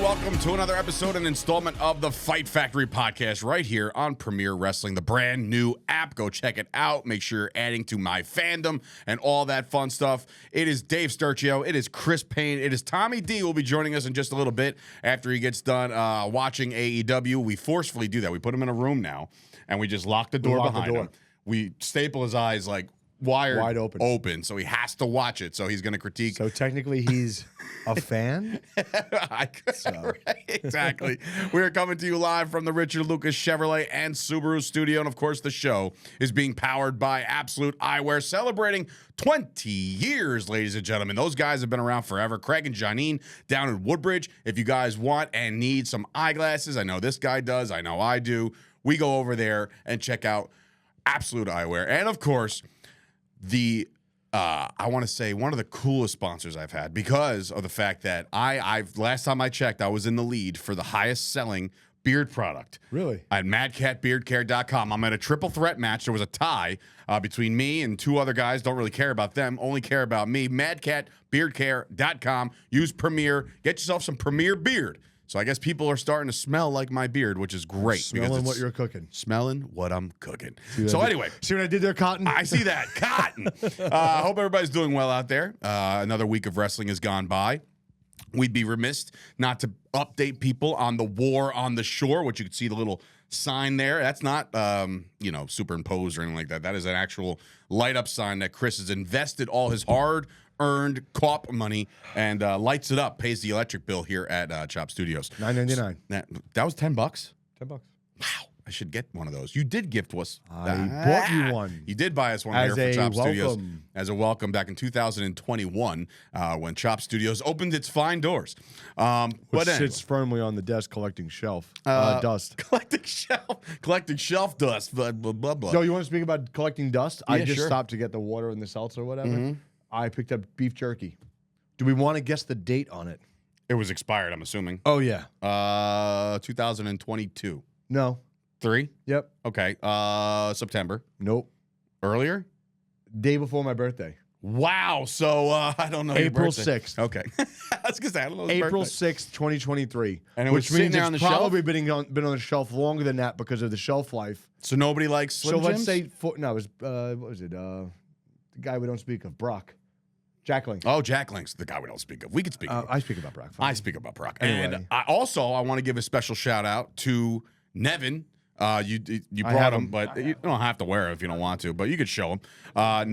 welcome to another episode and installment of the Fight Factory podcast right here on Premier Wrestling, the brand new app. Go check it out. Make sure you're adding to my fandom and all that fun stuff. It is Dave Sturchio. It is Chris Payne. It is Tommy D will be joining us in just a little bit after he gets done watching AEW. We forcefully do that. We put him in a room now, and we just lock the door behind him. We staple his eyes like wide open, so he has to watch it. So he's going to critique. So technically, he's a fan. Right, exactly. We're coming to you live from the Richard Lucas Chevrolet and Subaru studio, and of course, the show is being powered by Absolute Eyewear, celebrating 20 years, ladies and gentlemen. Those guys have been around forever. Craig and Janine down in Woodbridge. If you guys want and need some eyeglasses, I know this guy does. I know I do. We go over there and check out Absolute Eyewear, and of course, I want to say one of the coolest sponsors I've had because of the fact that I've last time I checked, I was in the lead for the highest selling beard product. Really? At madcatbeardcare.com. I'm at a triple threat match. There was a tie between me and two other guys. Don't really care about them. Only care about me. Madcatbeardcare.com. Use Premier. Get yourself some Premier beard. So I guess people are starting to smell like my beard, which is great. Smelling what you're cooking. Smelling what I'm cooking. So anyway. See what I did there, Cotton? I see that. Cotton. Hope everybody's doing well out there. Another week of wrestling has gone by. We'd be remiss not to update people on the war on the shore, which you can see the little sign there. That's not, superimposed or anything like that. That is an actual light-up sign that Chris has invested all his hard-earned co-op money and lights it up, pays the electric bill here at Chop Studios. $9.99. That was $10? $10. Wow. I should get one of those. You did gift us. I bought you one. You did buy us one as here for Chop welcome. Studios as a welcome back in 2021 when Chop Studios opened its fine doors. Which sits firmly on the desk collecting dust. Collecting shelf dust. Blah, blah, blah, blah. Joe, you want to speak about collecting dust? Yeah, I just sure. stopped to get the water and the seltzer or whatever. Mm-hmm. I picked up beef jerky. Do we want to guess the date on it? It was expired, I'm assuming. Oh, yeah. 2022. No. 3? Yep. Okay. September. Nope. Earlier? Day before my birthday. Wow. So I don't know. April 6th. Okay. I was going to say, I don't know. April 6th, 2023. And it was which means there on it's the probably shelf? been on the shelf longer than that because of the shelf life. So nobody likes Slim So let's Jims? say, it was, what was it? The guy we don't speak of, Brock. Jack Link. Oh, Jack Link's the guy we don't speak of. We could speak of. I speak about Brock. I speak about Brock. Anyway. And I want to give a special shout out to Nevin. You brought him, but you don't have to wear it if you don't want to, but you could show him.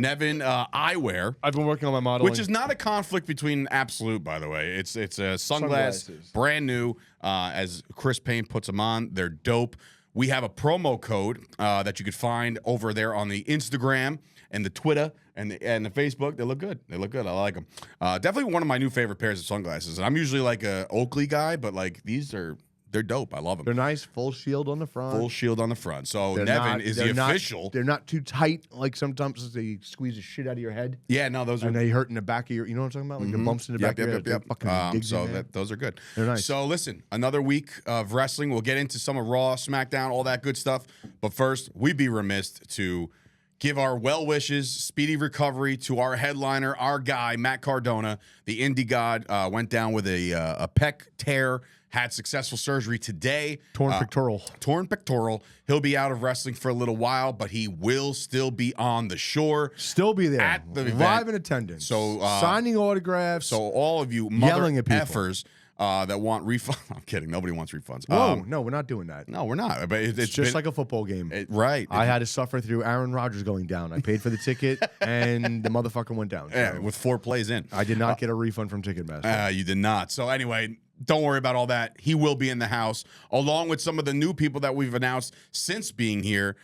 Nevin Eyewear. I've been working on my modeling. Which is not a conflict between Absolute, by the way. It's a Sunglasses. brand new. As Chris Payne puts them on, they're dope. We have a promo code that you could find over there on the Instagram and the Twitter and the Facebook. They look good. I like them. Definitely one of my new favorite pairs of sunglasses. And I'm usually like a Oakley guy, but like they're dope. I love them. They're nice, full shield on the front. Full shield on the front. So They're Nevin not- is they're the not- official. They're not too tight, like sometimes they squeeze the shit out of your head. Yeah, no, those are. And they hurt in the back of your, you know what I'm talking about? Like the bumps in the back of your head. Yep. Fucking digs in there. Those are good. They're nice. So listen, another week of wrestling. We'll get into some of Raw, SmackDown, all that good stuff. But first, we'd be remiss to give our well wishes, speedy recovery to our headliner, our guy, Matt Cardona. The indie god went down with a pec tear, had successful surgery today. Torn pectoral. Torn pectoral. He'll be out of wrestling for a little while, but he will still be on the shore. Still be there. At the event. Live in attendance. So signing autographs. So all of you Yelling mother at people. effers that want refunds. I'm kidding. Nobody wants refunds. Whoa, no, we're not doing that. No, we're not. But It's just like a football game. Right. I had to suffer through Aaron Rodgers going down. I paid for the ticket, and the motherfucker went down. Yeah, So with 4 plays in. I did not get a refund from Ticketmaster. You did not. So anyway, don't worry about all that. He will be in the house, along with some of the new people that we've announced since being here.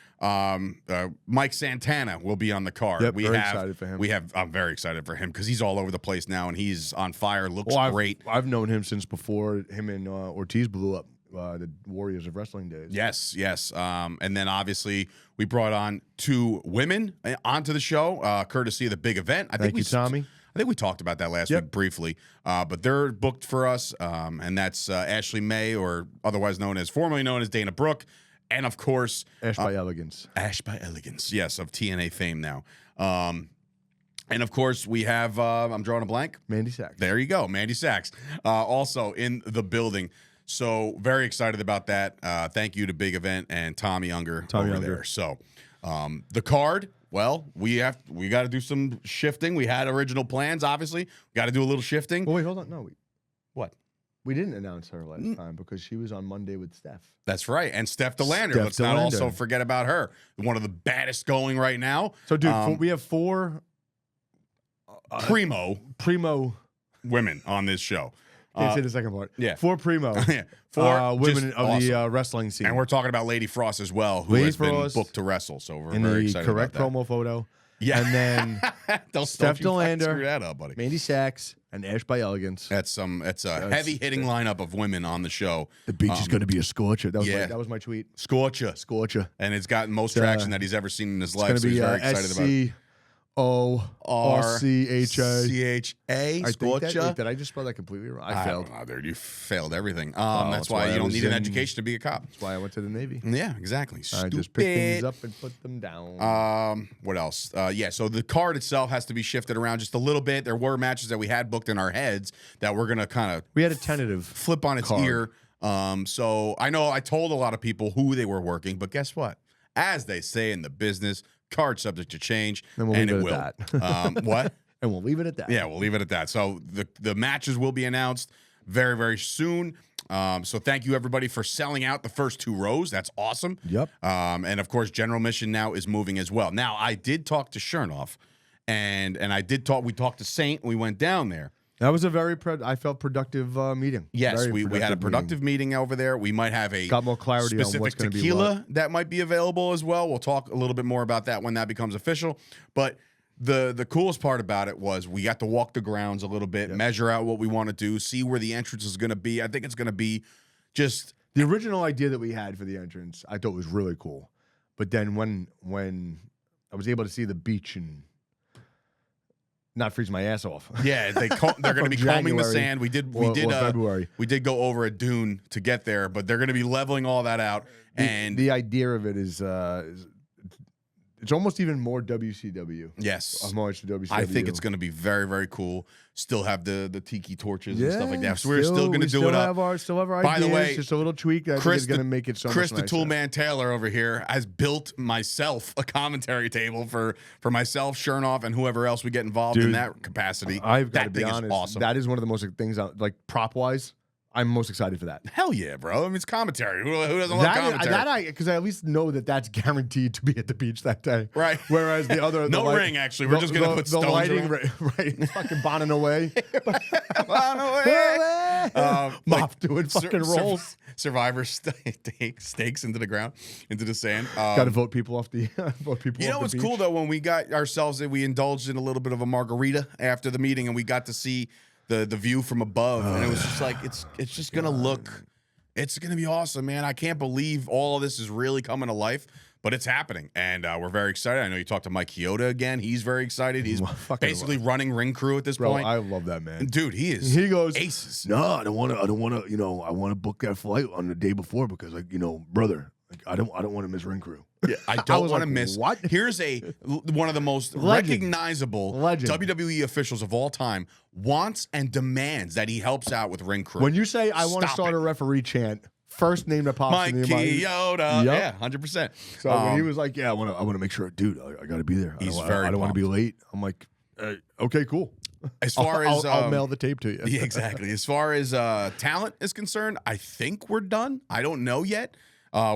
Mike Santana will be on the card. Yep, very excited for him. I'm very excited for him because he's all over the place now and he's on fire. Looks great. I've known him since before him and Ortiz blew up. The Warriors of Wrestling days. Yes. And then obviously we brought on 2 women onto the show, courtesy of the big event. Thank you, Tommy. I think we talked about that last week briefly, but they're booked for us, and that's Ashley May, or formerly known as Dana Brooke, and of course Ash by Elegance. Ash by Elegance, yes, of TNA fame now. And of course, we have, I'm drawing a blank. Mandy Sachs. There you go, Mandy Sachs. Also in the building. So very excited about that. Thank you to Big Event and Tommy Unger over there. So the card, well, we got to do some shifting. We had original plans, obviously. We got to do a little shifting. Well, wait, hold on. No, what? We didn't announce her last time because she was on Monday with Steph. That's right. And Steph DeLander. Let's not also forget about her. One of the baddest going right now. So, dude, we have 4 primo women on this show. Can't say the second part. Yeah. 4 primo. 4 women of awesome. the wrestling scene. And we're talking about Lady Frost as well, who has been booked to wrestle. So we're very excited correct about that. promo photo. Yeah. And then Steph DeLander, screw that up, buddy. Mandy Sachs, and Ash by Elegance. It's a heavy hitting lineup of women on the show. The beach is going to be a scorcher. That was my tweet. Scorcher. And it's gotten most traction that he's ever seen in his life. So he's very excited about it. SCORCHA. Scorcher. Did I just spell that completely wrong? I failed. Don't know, dude. You failed everything. That's why you don't need an education to be a cop. That's why I went to the Navy. Yeah, exactly. I just pick things up and put them down. What else? So the card itself has to be shifted around just a little bit. There were matches that we had booked in our heads that we're gonna kind of we had a tentative flip on its card. ear. So I know I told a lot of people who they were working, but guess what? As they say in the business, card subject to change, and it will. What? And we'll leave it at that. Yeah, we'll leave it at that. So the matches will be announced very, very soon. So thank you, everybody, for selling out the first 2 rows. That's awesome. Yep. And, of course, General Mission now is moving as well. Now, I did talk to Chernoff, and we talked to Saint. We went down there. That was a very, I felt, productive meeting. Yes, we had a productive meeting over there. We might have got more clarity specific on what's going to be tequila that might be available as well. We'll talk a little bit more about that when that becomes official. But the coolest part about it was we got to walk the grounds a little bit, measure out what we want to do, see where the entrance is going to be. I think it's going to be just the original idea that we had for the entrance. I thought was really cool, but then when I was able to see the beach and not freeze my ass off. Yeah, they're going to be combing the sand. We did February. We did go over a dune to get there, but they're going to be leveling all that out. And the idea of it is it's almost even more WCW. Yes, homage to WCW. I think it's going to be very, very cool. Still have the tiki torches and stuff like that. So we're still going to do it up. Still have our By ideas. The way, just a little tweak that is going to make it so much nicer. Chris the Toolman Taylor over here has built myself a commentary table for myself, Chernoff, and whoever else we get involved in that capacity. I've got to be honest. Awesome. That is one of the most things, like prop-wise, I'm most excited for that. Hell yeah, bro. I mean, it's commentary. Who doesn't love commentary? Because I at least know that's guaranteed to be at the beach that day. Right. Whereas the other... no ring, actually. We're just going to put stones the lighting, right. Fucking bonning away. Mop doing fucking rolls. Survivor stakes into the ground, into the sand. Got to vote people off the You know what's cool, though? When we got ourselves, we indulged in a little bit of a margarita after the meeting, and we got to see the view from above, and it was just like it's just gonna look, it's gonna be awesome, man. I can't believe all of this is really coming to life, but it's happening, and we're very excited. I know you talked to Mike Chioda again. He's very excited. He's basically running ring crew at this point. I love that man, dude. He goes aces. No, I don't want to. I want to book that flight on the day before because, brother, I don't want to miss ring crew. Yeah, I don't want to miss. What? Here's one of the most recognizable WWE officials of all time wants and demands that he helps out with ring crew. When you say I want to start a referee chant, first name that pops in your mind. Mike Chioda. Yeah, 100%. So when he was like, "Yeah, I want to make sure, dude, I got to be there. I don't want to be late." I'm like, "Okay, cool." As far as I'll mail the tape to you. Yeah, exactly. As far as talent is concerned, I think we're done. I don't know yet.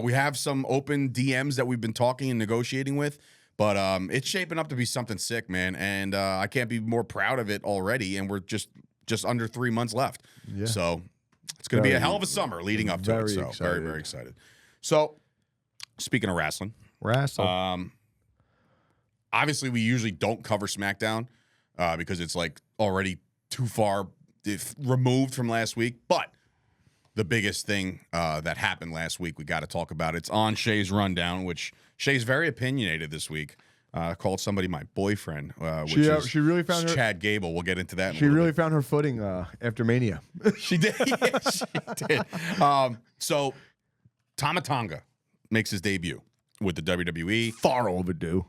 We have some open DMs that we've been talking and negotiating with, but it's shaping up to be something sick, man. And I can't be more proud of it already. And we're just under 3 months left. Yeah. So it's going to be a hell of a summer leading up to it. So very, very excited. So speaking of wrestling, obviously we usually don't cover SmackDown because it's like already too far removed from last week, but the biggest thing that happened last week, we got to talk about. It's on Shay's rundown, which Shay's very opinionated this week. Called somebody my boyfriend. Which she really found her Chad Gable. We'll get into that. She really found her footing after Mania. She did. Yeah, she did. So Tama Tonga makes his debut with the WWE. Far overdue.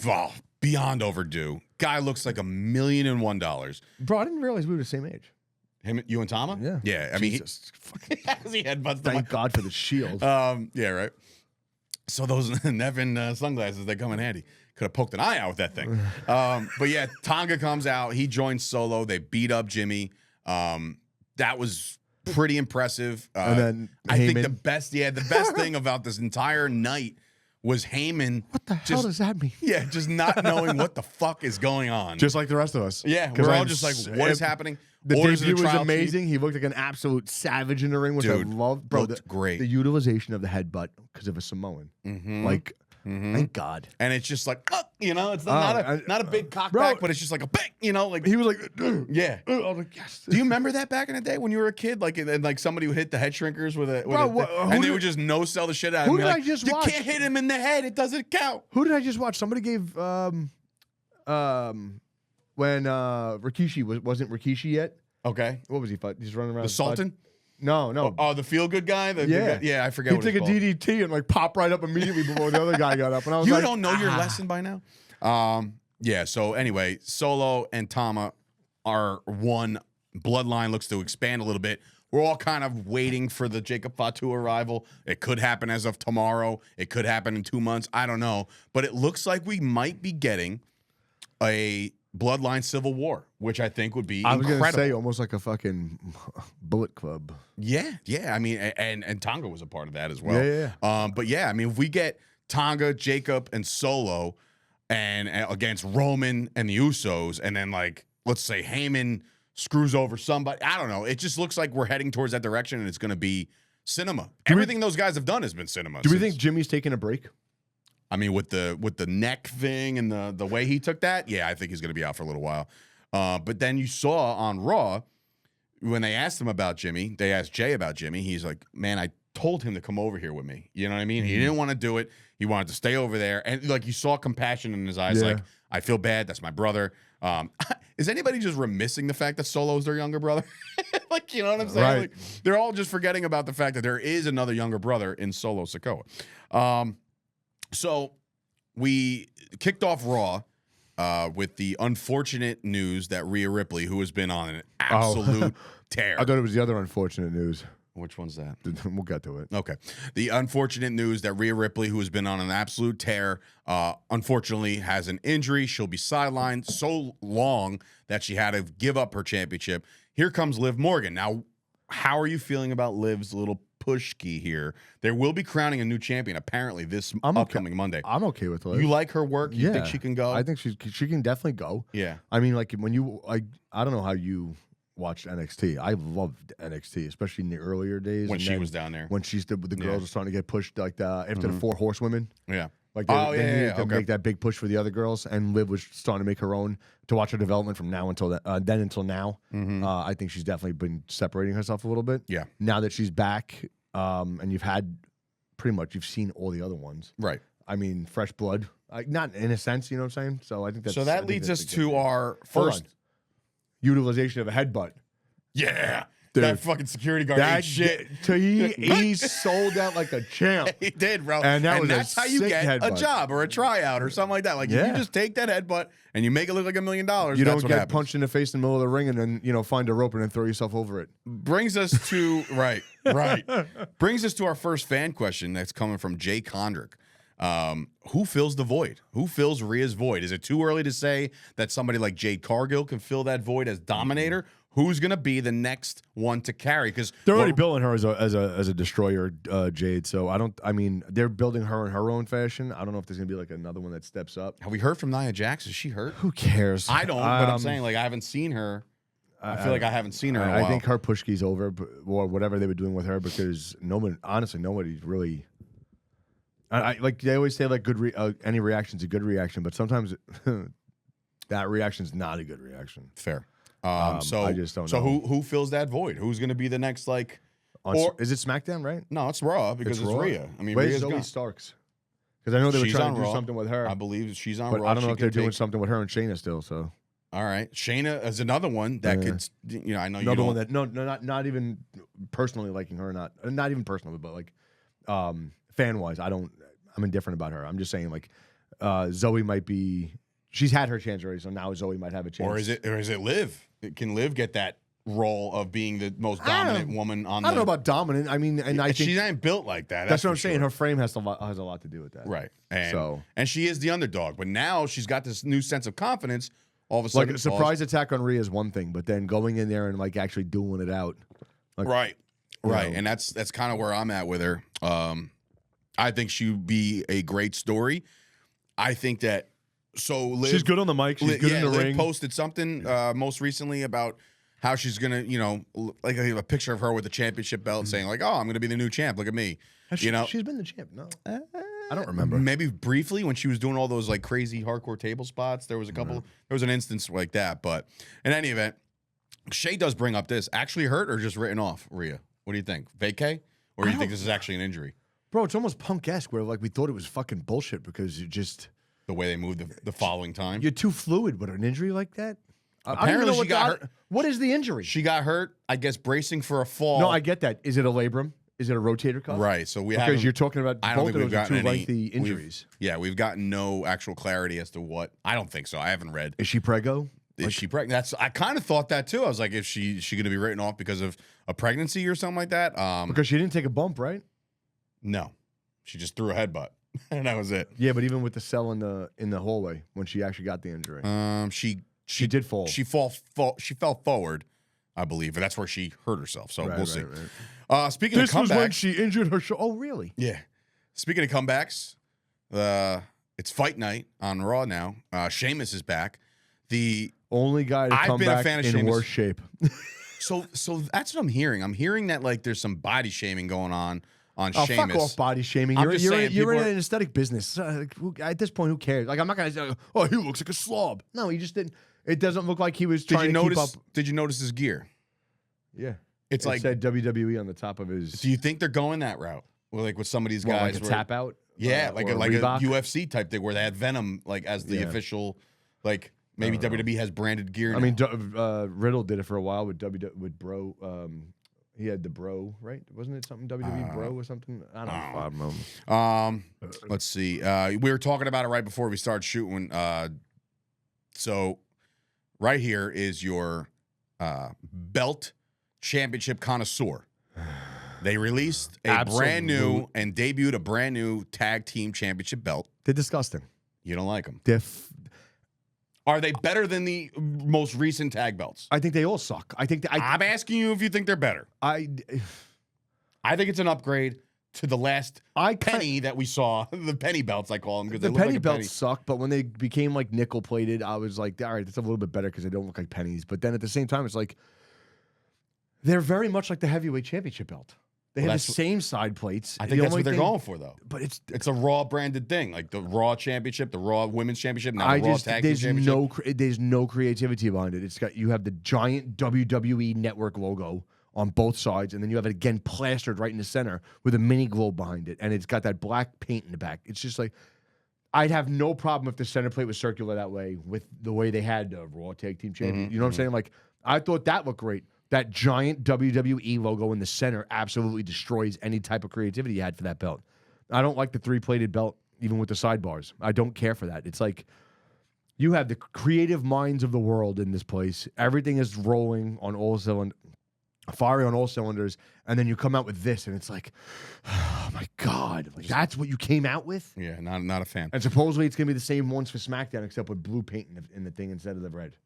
Well, beyond overdue. Guy looks like $1,000,001. Bro, I didn't realize we were the same age. Him, you and Tama? Yeah. Yeah. I mean, Jesus. he headbutts Thank God for the shield. Yeah, right. So those Nevin sunglasses, they come in handy. Could have poked an eye out with that thing. But yeah, Tonga comes out. He joins Solo. They beat up Jimmy. That was pretty impressive. And then I think Heyman. the best thing about this entire night was Heyman. What the hell does that mean? Yeah, just not knowing what the fuck is going on. Just like the rest of us. Yeah, we're all just like, what is happening? The Orders in debut was trial amazing. He looked like an absolute savage in the ring, which Dude, I love. Bro, looked great. The utilization of the headbutt because of a Samoan. Like, thank God. And it's just like, it's not a big cock back, but it's just like a bang, like He was like, yeah. I was like, yes. Do you remember that back in the day when you were a kid? Like somebody would hit the head shrinkers with a, Bro, and they would just no sell the shit out of him. Who did Like, I just you watch? can't hit him in the head. It doesn't count. Who did I just watch? Somebody gave when Rikishi wasn't Rikishi yet. Okay. What was he fighting? He's running around. The Sultan? No. Oh, the feel good guy? The Yeah. guy? Yeah, I forget He what took it's a called. DDT and like popped right up immediately before the other guy got up. And I was You like, don't know your lesson by now? Yeah, so anyway, Solo and Tama are one. Bloodline looks to expand a little bit. We're all kind of waiting for the Jacob Fatu arrival. It could happen as of tomorrow. It could happen in 2 months. I don't know. But it looks like we might be getting a Bloodline Civil War, which I think would be incredible. was going to say almost like a fucking Bullet Club. Yeah. I mean, and Tonga was a part of that as well. Yeah. But yeah, I mean, if we get Tonga, Jacob, and Solo, and against Roman and the Usos, and then like let's say Heyman screws over somebody, I don't know. It just looks like we're heading towards that direction, and it's going to be cinema. Everything those guys have done has been cinema. Do we think Jimmy's taking a break? I mean, with the neck thing and the way he took that, yeah, I think he's going to be out for a little while. But then you saw on Raw, when they asked him about Jimmy, they asked Jay about Jimmy. He's like, man, I told him to come over here with me. You know what I mean? He didn't want to do it. He wanted to stay over there. And like you saw compassion in his eyes, like, I feel bad. That's my brother. Is anybody just remissing the fact that Solo's their younger brother? Like, you know what I'm saying? Right. Like, they're all just forgetting about the fact that there is another younger brother in Solo Sikoa. So we kicked off Raw with the unfortunate news that Rhea Ripley, who has been on an absolute tear. I thought it was the other unfortunate news. Which one's that? We'll get to it. Okay. The unfortunate news that Rhea Ripley, who has been on an absolute tear, unfortunately has an injury. She'll be sidelined so long that she had to give up her championship. Here comes Liv Morgan. Now, how are you feeling about Liv's little pushki here? There will be crowning a new champion, apparently, this upcoming Monday. I'm okay with Liv. You like her work? You think she can go? I think she can definitely go. Yeah. I mean, like when you I don't know how you watched NXT. I loved NXT, especially in the earlier days When she was down there. When the girls were starting to get pushed like after the 4 horsewomen. Yeah. Like they needed to make that big push for the other girls, and Liv was starting to make her own to watch her development from now until then until now. I think she's definitely been separating herself a little bit. Yeah. Now that she's back, and you've seen all the other ones. Right. I mean, fresh blood. Not in a sense, you know what I'm saying? So I think that's that leads us to our first utilization of a headbutt. Yeah. Dude, that fucking security guard ate shit. He sold out like a champ. He did, bro. And that's how you get headbutt. a job or a tryout or something like that. Like, if you just take that headbutt and you make it look like $1 million, you that's don't get punched in the face in the middle of the ring and then, find a rope and then throw yourself over it. Brings us to, right. Brings us to our first fan question that's coming from Jay Condrick. Who fills the void? Who fills Rhea's void? Is it too early to say that somebody like Jade Cargill can fill that void as Dominator? Who's going to be the next one to carry? Because they're already building her as a destroyer, Jade. So they're building her in her own fashion. I don't know if there's going to be like another one that steps up. Have we heard from Nia Jax? Is she hurt? Who cares? I don't, but I'm saying like I haven't seen her. I feel like I haven't seen her in a while. I think her pushki's over, or whatever they were doing with her, because nobody's really. Like they always say, like any reaction's a good reaction, but sometimes that reaction's not a good reaction. Fair. So I just don't know. So who fills that void? Who's going to be the next like? Is it SmackDown? Right? No, it's Raw because it's Rhea. I mean, Where's Rhea's Zoe gone. Starks? Because I know they were She's trying to do Raw. something with her. I believe she's on but Raw. I don't know if they're doing something with her and Shayna still. So all right, Shayna is another one that could. I know another you one that not even personally liking her, not even personally, but like fan wise, I'm indifferent about her. I'm just saying like Zoe might be. She's had her chance already, so now Zoe might have a chance. Or is it Liv? Can Liv get that role of being the most dominant woman on? I don't know about dominant. I mean, and I think she's not built like that. That's what I'm saying. Her frame has a lot to do with that. Right. And she is the underdog, but now she's got this new sense of confidence. All of a sudden, like a surprise attack on Rhea is one thing, but then going in there and like actually doing it out. Like, right. And that's kind of where I'm at with her. I think she would be a great story. I think that Liv, she's good on the mic. She's good in the Liv ring. Posted something most recently about how she's gonna, like a picture of her with the championship belt, saying like, "Oh, I'm gonna be the new champ. Look at me." She's been the champ. No, I don't remember. Maybe briefly when she was doing all those like crazy hardcore table spots. There was a couple. There was an instance like that. But in any event, Shay does bring up this. Actually hurt or just written off, Rhea? What do you think? Vacay? Or do you think this is actually an injury? Bro, it's almost Punk-esque where like we thought it was fucking bullshit because you just the way they moved the following time. You're too fluid with an injury like that. Apparently she got hurt. What is the injury? She got hurt, I guess, bracing for a fall. No, I get that. Is it a labrum? Is it a rotator cuff? Right. So because you're talking about I don't both think of we've those gotten two any lengthy injuries. We've gotten no actual clarity as to what. I don't think so. I haven't read. Is she preggo? Is she pregnant? I kind of thought that too. I was like, is she going to be written off because of a pregnancy or something like that? Because she didn't take a bump, right? No, she just threw a headbutt, and that was it. Yeah, but even with the cell in the hallway when she actually got the injury, she did fall. She fell forward, I believe, and that's where she hurt herself. So we'll see. Right. Speaking of comebacks, this was when she injured her shoulder. Oh, really? Yeah. Speaking of comebacks, it's fight night on Raw now. Sheamus is back. The only guy to come back in worse shape. So that's what I'm hearing. I'm hearing that like there's some body shaming going on Sheamus. Fuck off body shaming. You're in an aesthetic business. At this point, who cares? Like I'm not gonna say, oh, he looks like a slob. No, he just didn't. It doesn't look like he was trying to keep up. Did you notice his gear? Yeah, it said WWE on the top of his. Do you think they're going that route? Well, like with some of these guys, like a tap out. Yeah, like a UFC type thing where they had Venom like as the official, like maybe WWE has branded gear. I mean, Riddle did it for a while with Bro. He had the Bro, right? Wasn't it something WWE Bro or something? I don't know. Let's see. We were talking about it right before we started shooting. So right here is your belt championship connoisseur. They released a brand new and debuted a brand new tag team championship belt. They're disgusting. You don't like them. Are they better than the most recent tag belts? I think they all suck. I'm asking you if you think they're better. I think it's an upgrade to the last penny that we saw. The penny belts, I call them, because the penny belts suck. But when they became like nickel plated, I was like, all right, that's a little bit better because they don't look like pennies. But then at the same time, it's like they're very much like the heavyweight championship belt. They have the same side plates. I think that's what they're going for, though. But it's a Raw branded thing, like the Raw Championship, the Raw Women's Championship, now the Raw Tag Team Championship. There's no creativity behind it. You have the giant WWE Network logo on both sides, and then you have it again plastered right in the center with a mini globe behind it, and it's got that black paint in the back. It's just like I'd have no problem if the center plate was circular that way with the way they had the Raw Tag Team Champion. You know what I'm saying? Like I thought that looked great. That giant WWE logo in the center absolutely destroys any type of creativity you had for that belt. I don't like the three-plated belt, even with the sidebars. I don't care for that. It's like you have the creative minds of the world in this place. Everything is rolling on all cylinders, firing on all cylinders, and then you come out with this, and it's like, oh my God, like that's what you came out with? Yeah, not a fan. And supposedly it's gonna be the same ones for SmackDown, except with blue paint in the thing instead of the red.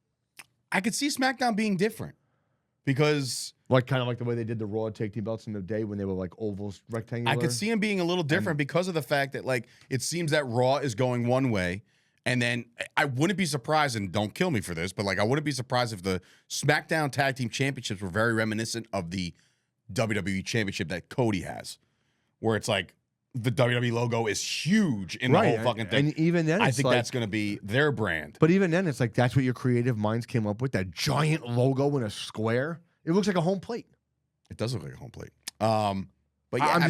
I could see SmackDown being different. Because kind of like the way they did the Raw Tag Team belts in the day when they were like oval rectangular. I could see them being a little different because of the fact that like it seems that Raw is going one way, and then I wouldn't be surprised, and don't kill me for this, but like I wouldn't be surprised if the SmackDown Tag Team Championships were very reminiscent of the WWE Championship that Cody has, where it's like the WWE logo is huge in the whole fucking thing. And even then, I think that's going to be their brand. But even then, it's like that's what your creative minds came up with, that giant logo in a square. It looks like a home plate. It does look like a home plate. But yeah,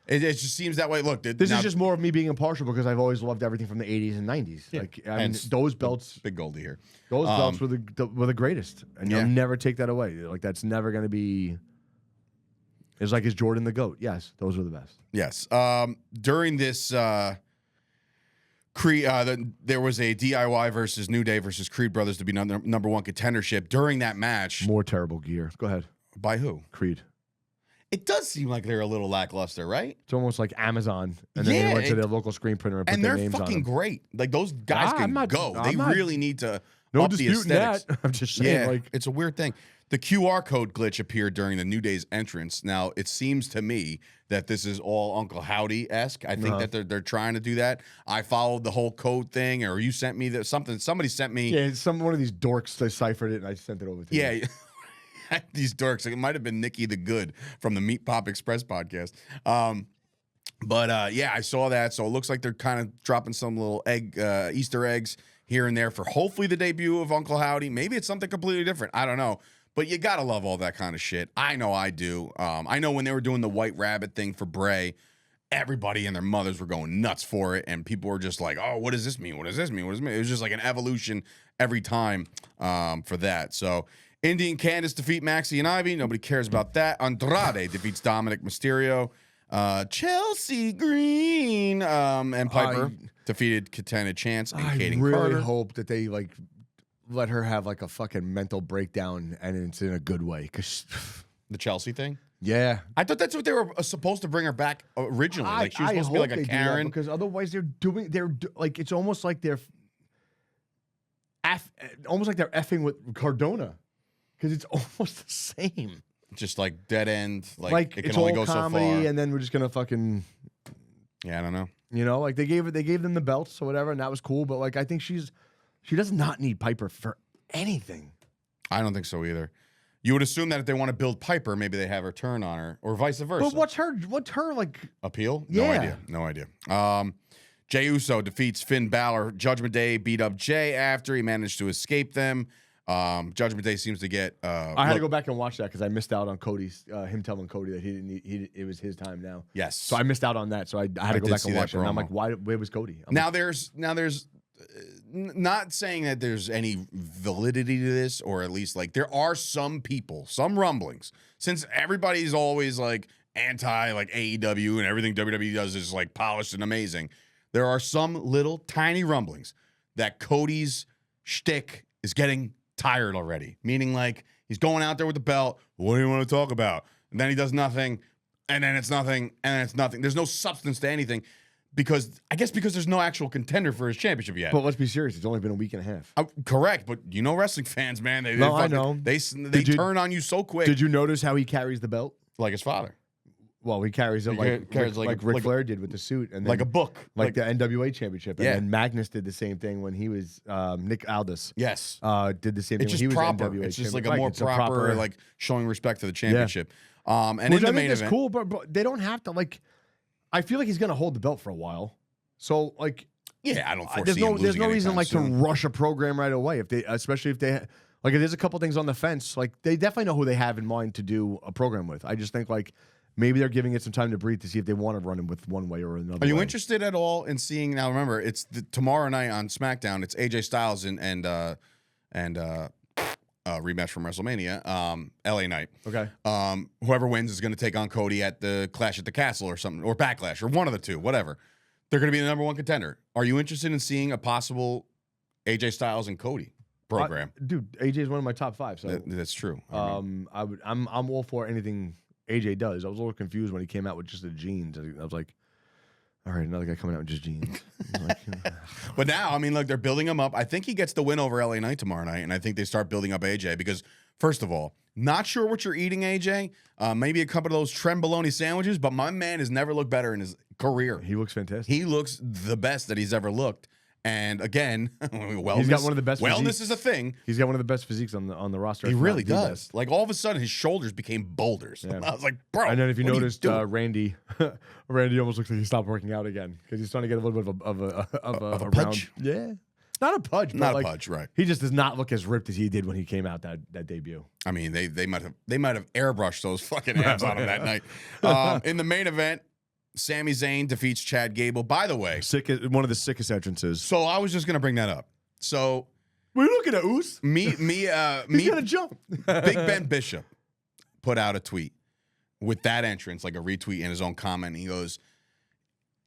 it just seems that way. Look, this is just more of me being impartial because I've always loved everything from the 80s and 90s. Yeah. Like I mean, those belts, big Goldie here. Those belts were the greatest, and you'll never take that away. Like that's never going to be. It's like, is Jordan the GOAT? Yes, those were the best. Yes. During this Creed. There was a DIY versus New Day versus Creed Brothers to be number one contendership during that match. More terrible gear. Go ahead. By who? Creed. It does seem like they're a little lackluster, right? It's almost like Amazon, and then they went to their local screen printer and put their names on them. And they're fucking great. Like, those guys can go. They really need to no up the disputing aesthetics. that. I'm just saying, like, it's a weird thing. The QR code glitch appeared during the New Day's entrance. Now, it seems to me that this is all Uncle Howdy-esque. I think that they're trying to do that. I followed the whole code thing, or you sent me something. Somebody sent me. Yeah, one of these dorks deciphered it, and I sent it over to you. Yeah. These dorks. It might have been Nikki the Good from the Meat Pop Express podcast. But I saw that. So it looks like they're kind of dropping some little Easter eggs here and there for hopefully the debut of Uncle Howdy. Maybe it's something completely different. I don't know. But you got to love all that kind of shit. I know I do. I know when they were doing the White Rabbit thing for Bray, everybody and their mothers were going nuts for it. And people were just like, oh, what does this mean? What does this mean? What does this mean? It was just like an evolution every time for that. So Indy and Candice defeat Maxie and Ivy. Nobody cares about that. Andrade defeats Dominic Mysterio. Chelsea Green and Piper defeated Katana Chance and Kaden Carter. I really hope that they let her have like a fucking mental breakdown and it's in a good way. Cause the Chelsea thing? Yeah. I thought that's what they were supposed to bring her back originally. Like she was supposed to be like a Karen. Because otherwise they're like, it's almost like they're effing with Cardona. Because it's almost the same. Just like dead end. Like it it's can only all go comedy, so far. and then we're just gonna fucking. Yeah, I don't know. You know, like they gave them the belts or whatever, and that was cool. But like, I think she does not need Piper for anything. I don't think so either. You would assume that if they want to build Piper, maybe they have her turn on her, or vice versa. But what's her like appeal? Yeah. No idea. Jey Uso defeats Finn Balor. Judgment Day beat up Jay after he managed to escape them. Judgment Day seems to get. I had to go back and watch that because I missed out on Cody's him telling Cody that he didn't need, it was his time now. Yes. So I missed out on that. So I had to go back and watch it. And I'm like, where was Cody? There's not saying that there's any validity to this, or at least like there are some people, some rumblings, since everybody's always like anti like AEW and everything WWE does is like polished and amazing. There are some little tiny rumblings that Cody's shtick is getting tired already, meaning like he's going out there with the belt. What do you want to talk about? And then he does nothing, and then it's nothing, and then it's nothing. There's no substance to anything because there's no actual contender for his championship yet. But let's be serious. It's only been a week and a half. Correct, but you know wrestling fans, man. I know. They turn on you so quick. Did you notice how he carries the belt? Like his father. Well, he carries it like Ric Flair did with the suit, and then, like a book, like the NWA championship. And then Magnus did the same thing when he was Nick Aldis. Yes, did the same thing when he was proper. NWA. It's just like a more proper, like showing respect to the championship. And which in the I main think event, cool, but they don't have to like. I feel like he's gonna hold the belt for a while, so like. Yeah, I don't foresee there's no reason like soon. to rush a program right away especially if they like if there's a couple things on the fence, like they definitely know who they have in mind to do a program with. I just think like. Maybe they're giving it some time to breathe to see if they want to run him with one way or another. Are you interested at all in seeing? Now, remember, it's tomorrow night on SmackDown. It's AJ Styles and rematch from WrestleMania, LA Knight. Okay. Whoever wins is going to take on Cody at the Clash at the Castle or something, or Backlash, or one of the two, whatever. They're going to be the number one contender. Are you interested in seeing a possible AJ Styles and Cody program? Dude, AJ is one of my top 5. So that's true. I'm all for anything AJ does. I was a little confused when he came out with just the jeans. I was like, all right, another guy coming out with just jeans. But now, I mean, look, they're building him up. I think he gets the win over LA Knight tomorrow night, and I think they start building up AJ because, first of all, not sure what you're eating, AJ. Maybe a couple of those Tremboloni sandwiches, but my man has never looked better in his career. He looks fantastic. He looks the best that he's ever looked. And again, wellness, he's got one of the best. Wellness physiques. is a thing. He's got one of the best physiques on the roster. He really does. Like all of a sudden, his shoulders became boulders. Yeah. I was like, bro. And then if you noticed, Randy almost looks like he stopped working out again because he's starting to get a little bit of a pudge. Yeah, not a pudge, but not like, a pudge, right? He just does not look as ripped as he did when he came out that debut. I mean, they might have airbrushed those fucking abs on him that night. In the main event. Sami Zayn defeats Chad Gable. By the way, one of the sickest entrances. So I was just gonna bring that up. So we're looking at Oos. He's gonna jump. Big Ben Bishop put out a tweet with that entrance, like a retweet in his own comment. He goes,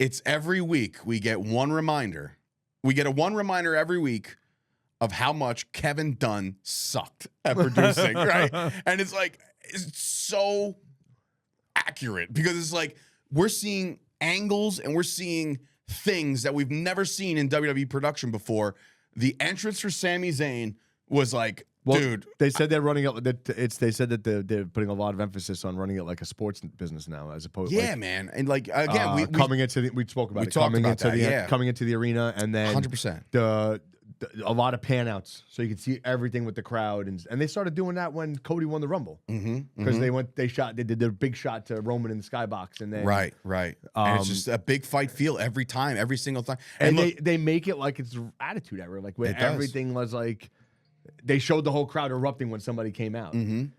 "It's every week we get one reminder we get a one reminder every week of how much Kevin Dunn sucked at producing, right? And it's like, it's so accurate because it's like we're seeing angles and we're seeing things that we've never seen in WWE production before. The entrance for Sami Zayn was like, dude. They said they're running it. They said that they're putting a lot of emphasis on running it like a sports business now, as opposed. Yeah, man. And like again, we spoke about we it. talked about that, Coming into the arena, and then 100%. A lot of panouts, so you could see everything with the crowd, and they started doing that when Cody won the Rumble, because they did their big shot to Roman in the skybox, and then right, and it's just a big fight feel every time, every single time, and they make it like it's Attitude Era, like where everything was like. They showed the whole crowd erupting when somebody came out. And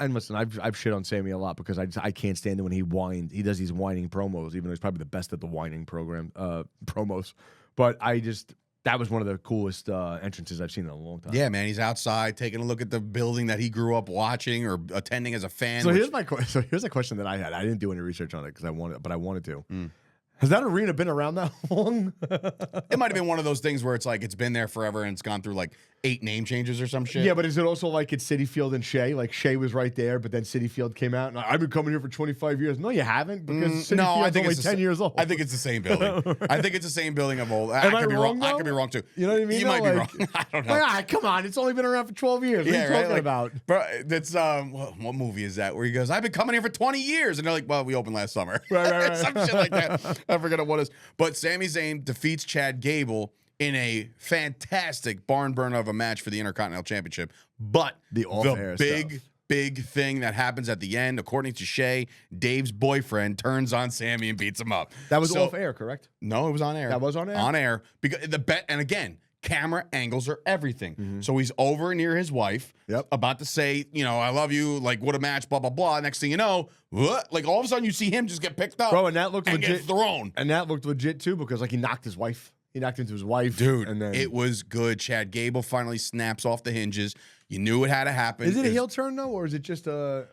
listen, I've shit on Sami a lot because I can't stand it when he whines. He does these whining promos, even though he's probably the best at the whining promos. But that was one of the coolest entrances I've seen in a long time. Yeah, man, he's outside taking a look at the building that he grew up watching or attending as a fan. So here's a question that I had. I didn't do any research on it because I wanted to. Has that arena been around that long? It might have been one of those things where it's like it's been there forever and it's gone through like 8 name changes or some shit. Yeah, but is it also like it's Citi Field and Shea? Like Shea was right there, but then Citi Field came out, and I've been coming here for 25 years. No, you haven't, because Citi Field's only 10 years old. I think it's the same building. I think it's the same building of old. I could be wrong. Though? I could be wrong too. You know what I mean? You might be wrong. I don't know. Come on, it's only been around for 12 years. What are you talking about? Bro, that's what movie is that? Where he goes, "I've been coming here for 20 years," and they're like, "Well, we opened last summer." Right. Some shit like that. I forget what it is. But Sami Zayn defeats Chad Gable in a fantastic barn burner of a match for the Intercontinental Championship. But the big thing that happens at the end, according to Shea, Dave's boyfriend turns on Sami and beats him up. That was off air, correct? No, it was on air. That was on air? On air. Because and again, camera angles are everything. So he's over near his wife, about to say, I love you, like, what a match, blah, blah, blah. Next thing you know, like, all of a sudden you see him just get picked up. Bro, and that looked legit. Get thrown. And that looked legit, too, because, like, he knocked his wife. He knocked into his wife. Dude, and then... it was good. Chad Gable finally snaps off the hinges. You knew it had to happen. Is it a heel turn, though, or is it just a...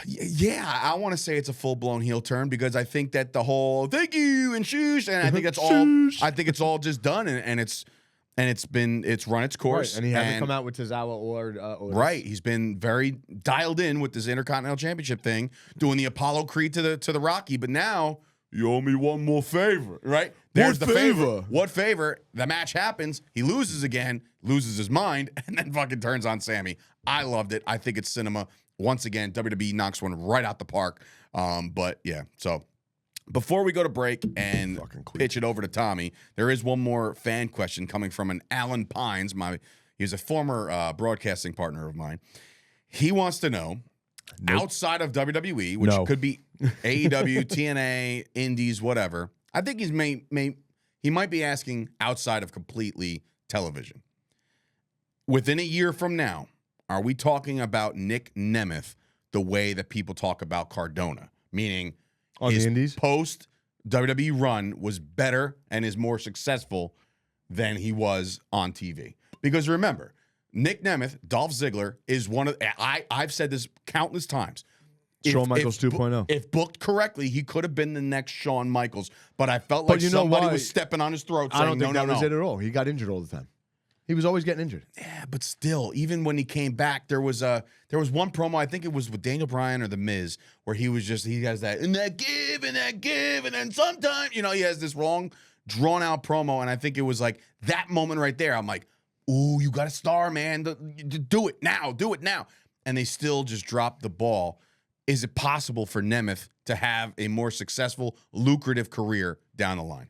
Yeah, I want to say it's a full-blown heel turn because I think that the whole thank you and shoosh, and I think that's all. I think it's all just done, and it's run its course. Right, and he hasn't come out with Tozawa or right. He's been very dialed in with this Intercontinental Championship thing, doing the Apollo Creed to the Rocky. But now you owe me one more favor, right? There's the favor. What favor? The match happens. He loses again, loses his mind, and then fucking turns on Sami. I loved it. I think it's cinema. Once again, WWE knocks one right out the park. But yeah, so before we go to break and pitch it over to Tommy, there is one more fan question coming from an Alan Pines. He's a former broadcasting partner of mine. He wants to know, outside of WWE, which could be AEW, TNA, Indies, whatever. I think he might be asking outside of completely television. Within a year from now, are we talking about Nick Nemeth the way that people talk about Cardona? Meaning on his the Indies? Post WWE run was better and is more successful than he was on TV. Because remember, Nick Nemeth, Dolph Ziggler, is one of I've said this countless times. Shawn Michaels 2.0. If booked correctly, he could have been the next Shawn Michaels. But I felt like somebody was stepping on his throat saying, I don't think that was it at all. He got injured all the time. He was always getting injured. Yeah, but still, even when he came back, there was one promo, I think it was with Daniel Bryan or The Miz, where he has that, and that give, and then sometimes, he has this long, drawn-out promo, and I think it was like that moment right there. I'm like, ooh, you got a star, man. Do it now. And they still just dropped the ball. Is it possible for Nemeth to have a more successful, lucrative career down the line?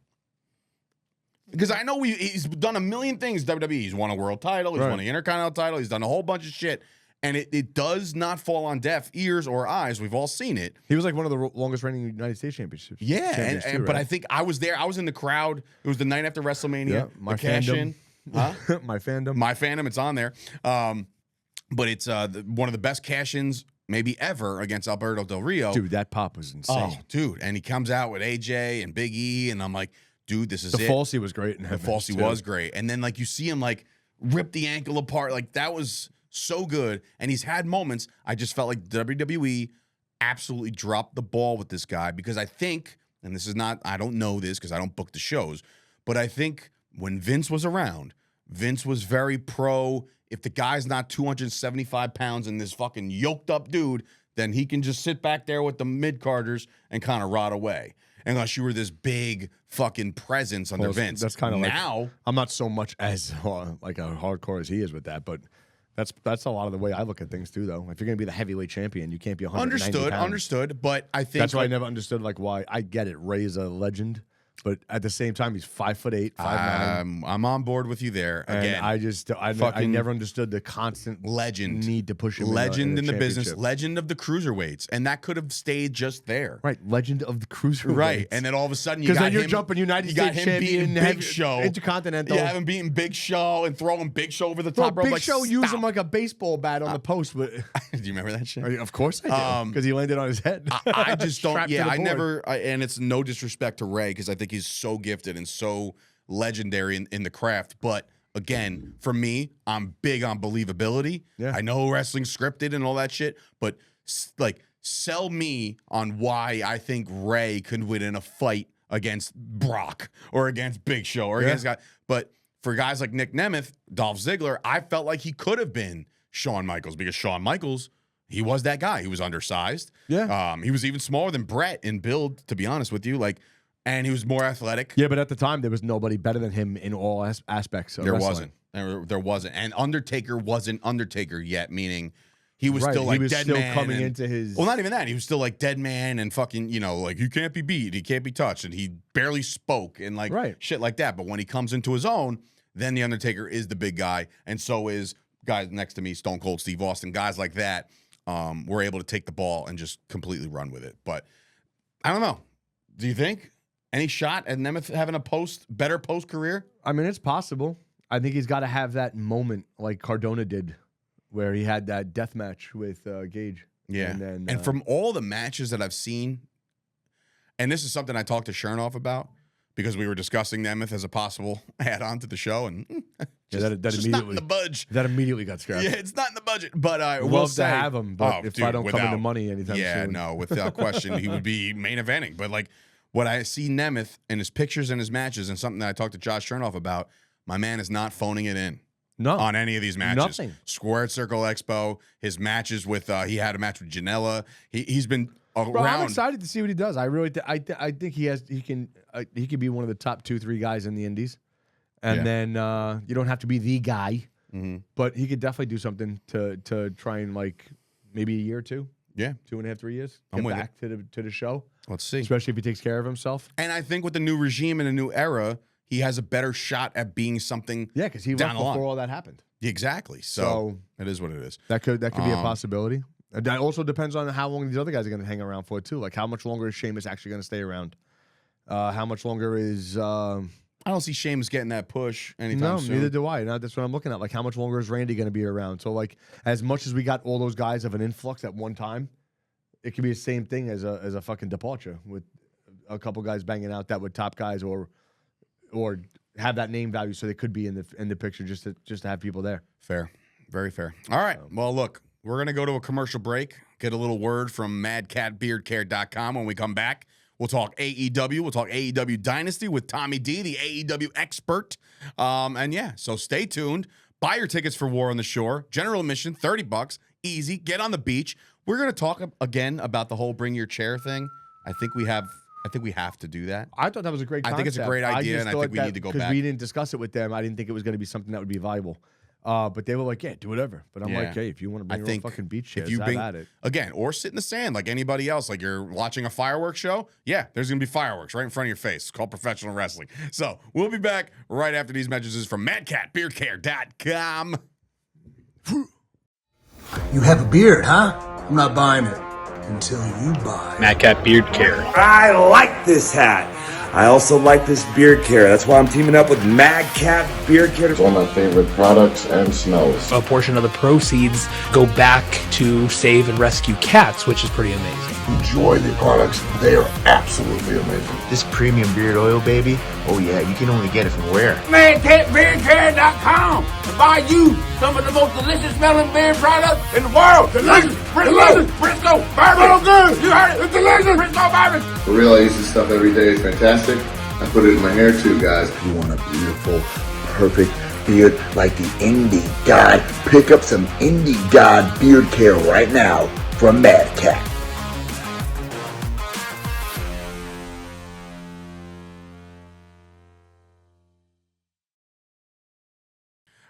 Because I know he's done a million things, WWE. He's won a world title. He's won the Intercontinental title. He's done a whole bunch of shit. And it does not fall on deaf ears or eyes. We've all seen it. He was like one of the longest reigning United States championships. Yeah, but I think I was there. I was in the crowd. It was the night after WrestleMania. Yeah, my fandom. My fandom. My fandom. It's on there. But it's one of the best cash-ins maybe ever against Alberto Del Rio. Dude, that pop was insane. Oh, dude. And he comes out with AJ and Big E, and I'm like, dude, this is it. The Falsey was great. The Falsey was great. And then, like, you see him, like, rip the ankle apart. Like, that was so good. And he's had moments. I just felt like WWE absolutely dropped the ball with this guy because I think, and this is not, I don't know this because I don't book the shows, but I think when Vince was around, Vince was very pro. If the guy's not 275 pounds and this fucking yoked up dude, then he can just sit back there with the mid-carders and kind of rot away. Unless you were this big fucking presence under Vince. That's kind of now. Like, I'm not so much as like a hardcore as he is with that, but that's a lot of the way I look at things too, though. If you're going to be the heavyweight champion, you can't be 190 pounds. Understood. But I think that's why I never understood like why. I get it. Ray is a legend. But at the same time, he's 5'8", 5'9". I'm on board with you there. Again, I never understood the constant legend need to push him. Legend in the business, legend of the cruiserweights, and that could have stayed just there. Right, legend of the cruiserweights. Right, and then all of a sudden you got then you're him, jumping United States champion, Big Show, Intercontinental. You have him beating Big Show and throwing Big Show over the top rope. Big Show used him like a baseball bat on the post. But do you remember that shit? Of course I do, because he landed on his head. I just don't. Yeah, I never. And it's no disrespect to Ray because I think he's so gifted and so legendary in the craft. But again, for me, I'm big on believability. Yeah. I know wrestling's scripted and all that shit, but like sell me on why I think Ray could win in a fight against Brock or against Big Show or against guys. But for guys like Nick Nemeth, Dolph Ziggler, I felt like he could have been Shawn Michaels because Shawn Michaels, he was that guy. He was undersized. Yeah. He was even smaller than Brett in build, to be honest with you. Like, and he was more athletic. Yeah, but at the time, there was nobody better than him in all aspects of wrestling. There wasn't. And Undertaker wasn't Undertaker yet, meaning he was still like he was dead still man. Coming into his... Well, not even that. He was still like dead man and fucking, like you can't be beat. He can't be touched. And he barely spoke and like shit like that. But when he comes into his own, then the Undertaker is the big guy. And so is guys next to me, Stone Cold Steve Austin, guys like that. Were able to take the ball and just completely run with it. But I don't know. Do you think any shot at Nemeth having a better post career? I mean, it's possible. I think he's got to have that moment like Cardona did, where he had that death match with Gage. Yeah, and from all the matches that I've seen, and this is something I talked to Chernoff about because we were discussing Nemeth as a possible add-on to the show, and that immediately not in the budge. That immediately got scrapped. Yeah, it's not in the budget, but I will love say, to have him. But if I don't come into money anytime soon, yeah, no, without question, he would be main eventing. But like what I see Nemeth in his pictures and his matches, and something that I talked to Josh Chernoff about, my man is not phoning it in. No, on any of these matches. Nothing. Squared Circle Expo, his matches with he had a match with Janela. He's been around. Bro, I'm excited to see what he does. I really I think he can be one of the top 2-3 guys in the Indies, and then you don't have to be the guy, but he could definitely do something to try and like maybe a year or two. Yeah, 2.5, 3 years. I'm with back to the show. Let's see, especially if he takes care of himself. And I think with the new regime and a new era, he has a better shot at being something. Yeah, because he went before all that happened. Exactly. So it is what it is. That could be a possibility. And that also depends on how long these other guys are going to hang around for too. Like how much longer is Sheamus actually going to stay around? How much longer is? I don't see Sheamus getting that push anytime soon. No, neither do I. That's what I'm looking at. Like how much longer is Randy going to be around? So like as much as we got all those guys of an influx at one time, it could be the same thing as a fucking departure with a couple guys banging out that were top guys or have that name value, so they could be in the picture just to have people there. Fair, very fair. All right, well, look, we're gonna go to a commercial break, get a little word from MadCatBeardCare.com. When we come back, we'll talk AEW. We'll talk AEW Dynasty with Tommy D, the AEW expert. And yeah, so stay tuned. Buy your tickets for War on the Shore. General admission, $30, easy. Get on the beach. We're gonna talk again about the whole bring your chair thing. I think we have to do that. I thought that was a great concept. I think it's a great idea, and I think we need to go back. Because we didn't discuss it with them. I didn't think it was going to be something that would be valuable. But they were like, yeah, do whatever. But I'm like, hey, if you want to bring your own fucking beach chairs, have at it. Again, or sit in the sand like anybody else. Like you're watching a fireworks show. Yeah, there's going to be fireworks right in front of your face. It's called professional wrestling. So we'll be back right after these messages from MadCatBeardCare.com. You have a beard, huh? I'm not buying it. Until you buy Madcat Beard Care. I like this hat. I also like this beard care. That's why I'm teaming up with Madcat Beard Care. It's one of my favorite products and smells. A portion of the proceeds go back to save and rescue cats, which is pretty amazing. Enjoy the products. They are absolutely amazing. This premium beard oil, baby, oh yeah, you can only get it from where? MadCatBeardCare.com to buy you some of the most delicious smelling beard products in the world. Delicious! Frisco! Bourbon! Good! You heard it! It's delicious! Frisco Bourbon! The real easy stuff every day is fantastic. I put it in my hair too, guys. You want a beautiful, perfect beard like the Indie God? Pick up some Indie God beard care right now from Mad Cat.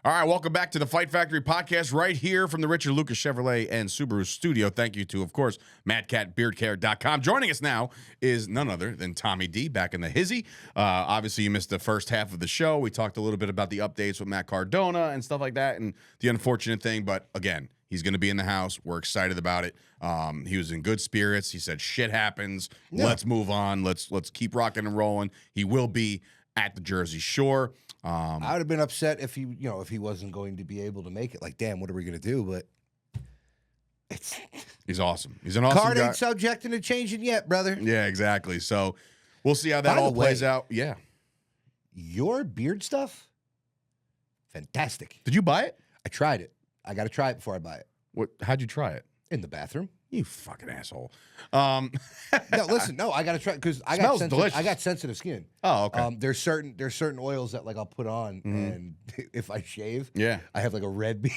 All right, welcome back to the Fight Factory podcast right here from the Richard Lucas Chevrolet and Subaru studio. Thank you to, of course, MadCatBeardCare.com. Joining us now is none other than Tommy D back in the hizzy. Obviously, you missed the first half of the show. We talked a little bit about the updates with Matt Cardona and stuff like that and the unfortunate thing. But again, he's going to be in the house. We're excited about it. He was in good spirits. He said, shit happens. Yeah. Let's move on. Let's keep rocking and rolling. He will be at the Jersey Shore. I would have been upset if he wasn't going to be able to make it. Like, damn, what are we going to do? But he's awesome. He's an awesome card guy. Ain't subjecting to changing yet, brother. Yeah, exactly. So we'll see how that all plays out. Yeah. Your beard stuff, fantastic. Did you buy it? I tried it. I got to try it before I buy it. How'd you try it? In the bathroom. You fucking asshole. No, listen. No, I got to try because I got sensitive skin. Oh, okay. There's certain oils that like I'll put on, and if I shave, yeah, I have like a red beard.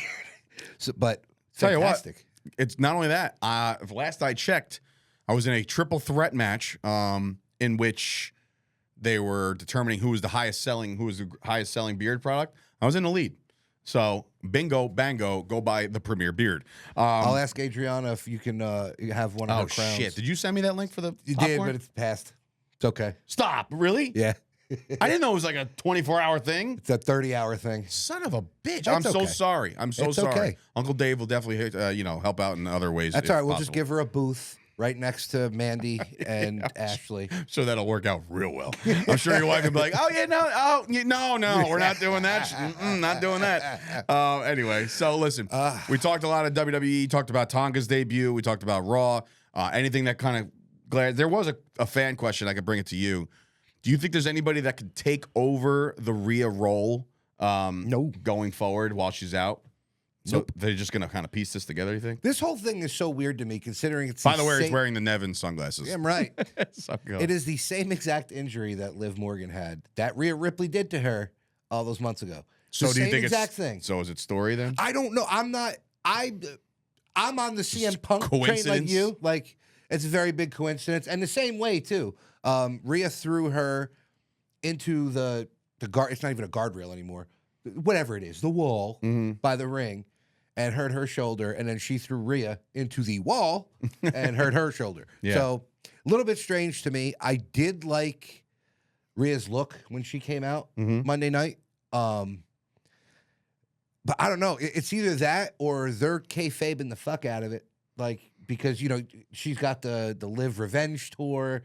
But tell fantastic. You what, it's not only that. Last I checked, I was in a triple threat match, in which they were determining who was the highest selling beard product. I was in the lead. So, bingo, bango, go buy the Premier Beard. I'll ask Adriana if you can have one of her crowns. Oh, shit. Did you send me that link for the You popcorn? did, but it's passed. It's okay. Stop. Really? Yeah. I didn't know it was like a 24-hour thing. It's a 30-hour thing. Son of a bitch. That's I'm so okay. sorry. I'm so It's sorry. okay. Uncle Dave will definitely help out in other ways. That's all right. We'll possible. just give her a booth right next to Mandy and Ashley. So that'll work out real well. I'm sure your wife will be like, no, we're not doing that. Not doing that. Anyway, so listen, we talked a lot of WWE, talked about Tonga's debut, we talked about Raw, anything that kind of glad. There was a fan question. I could bring it to you. Do you think there's anybody that could take over the Rhea role no. going forward while she's out? So they're just going to kind of piece this together, you think? This whole thing is so weird to me, considering it's By the way, he's wearing the Nevin sunglasses. Yeah, I'm right. So it is the same exact injury that Liv Morgan had, that Rhea Ripley did to her all those months ago. So do you think exact it's thing? So is it story then? I don't know. I'm on the CM Punk train like you. Like, it's a very big coincidence. And the same way, too. Rhea threw her into the guard. It's not even a guardrail anymore. Whatever it is, the wall by the ring, and hurt her shoulder. And then she threw Rhea into the wall and hurt her shoulder. Yeah. So a little bit strange to me. I did like Rhea's look when she came out Monday night. But I don't know. It's either that or they're kayfabing the fuck out of it. Like, because, she's got the Liv Revenge Tour.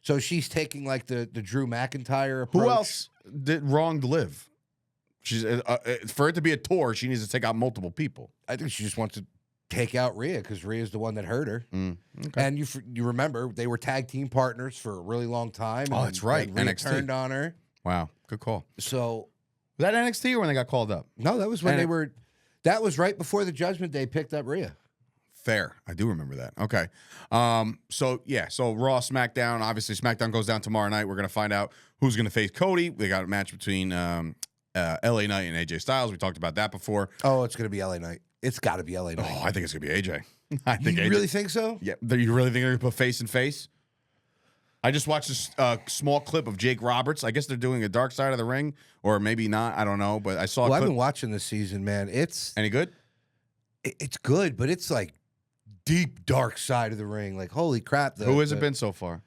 So she's taking like the Drew McIntyre approach. Who else did wronged Liv? She's for it to be a tour, she needs to take out multiple people. I think she just wants to take out Rhea because Rhea's the one that hurt her. Okay. And you remember they were tag team partners for a really long time. Oh, that's right. And Rhea NXT turned on her. Wow, good call. So Was that NXT or when they got called up? No, that was when they were. That was right before the Judgment Day picked up Rhea. Fair. I do remember that. Okay. So Raw, SmackDown. Obviously, SmackDown goes down tomorrow night. We're going to find out who's going to face Cody. We got a match between LA Knight and AJ Styles. We talked about that before. Oh, it's going to be LA Knight. It's got to be LA Knight. Oh, I think it's going to be AJ. I think you AJ. really think so? Yeah. You really think they're going to put face and face? I just watched this small clip of Jake Roberts. I guess they're doing a Dark Side of the Ring, or maybe not. I don't know. But I saw. Well, I've been watching this season, man. It's any good? It's good, but it's like deep dark side of the ring. Like, holy crap! Who has it been so far?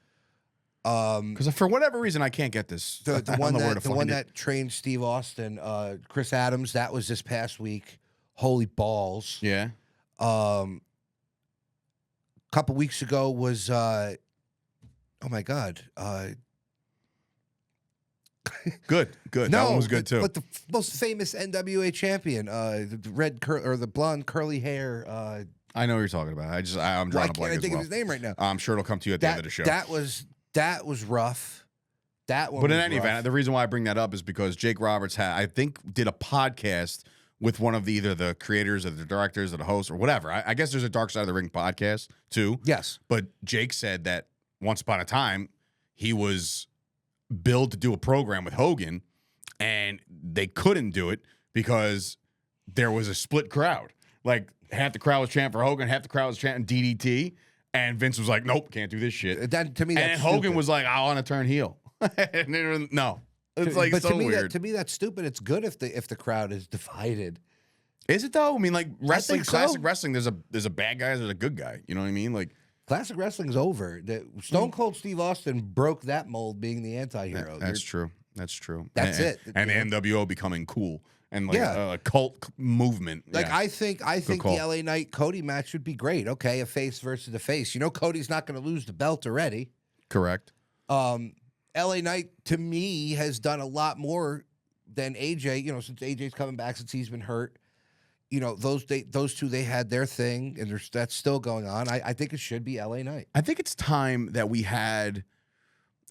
Because for whatever reason, I can't get this. The one that trained Steve Austin, Chris Adams. That was this past week. Holy balls! Yeah. A couple weeks ago was. Oh my God. Good. No, that one was good too. But the most famous NWA champion, the blonde curly hair. I know what you're talking about. I'm drawing a blank as well. I can't think of his name right now. I'm sure it'll come to you at the end of the show. That was rough. That one. But in was any rough. event, the reason why I bring that up is because Jake Roberts did a podcast with one of either the creators or the directors or the hosts or whatever. I guess there's a Dark Side of the Ring podcast too. Yes. But Jake said that once upon a time he was billed to do a program with Hogan, and they couldn't do it because there was a split crowd. Like, half the crowd was chanting for Hogan, half the crowd was chanting DDT, and Vince was like, nope, can't do this shit. That, to me, that's and Hogan stupid. was like, I want to turn heel. And they were, no. It's like but so to me, weird. to me, that's stupid. It's good if the crowd is divided. Is it though? I mean, like wrestling, so. classic wrestling. There's a bad guy, there's a good guy. You know what I mean? Like Classic wrestling's over. Stone Cold Steve Austin broke that mold, being the anti-hero. that's true. That's true. That's and, it. And the NWO becoming cool and like Yeah. a cult movement. Like Yeah. I think the call. LA Knight Cody match would be great. Okay, a face versus a face. You know, Cody's not going to lose the belt already. Correct. LA Knight to me has done a lot more than AJ. You know, since AJ's coming back, since he's been hurt. You know, those two, they had their thing, and that's still going on. I think it should be LA Knight. I think it's time that we had,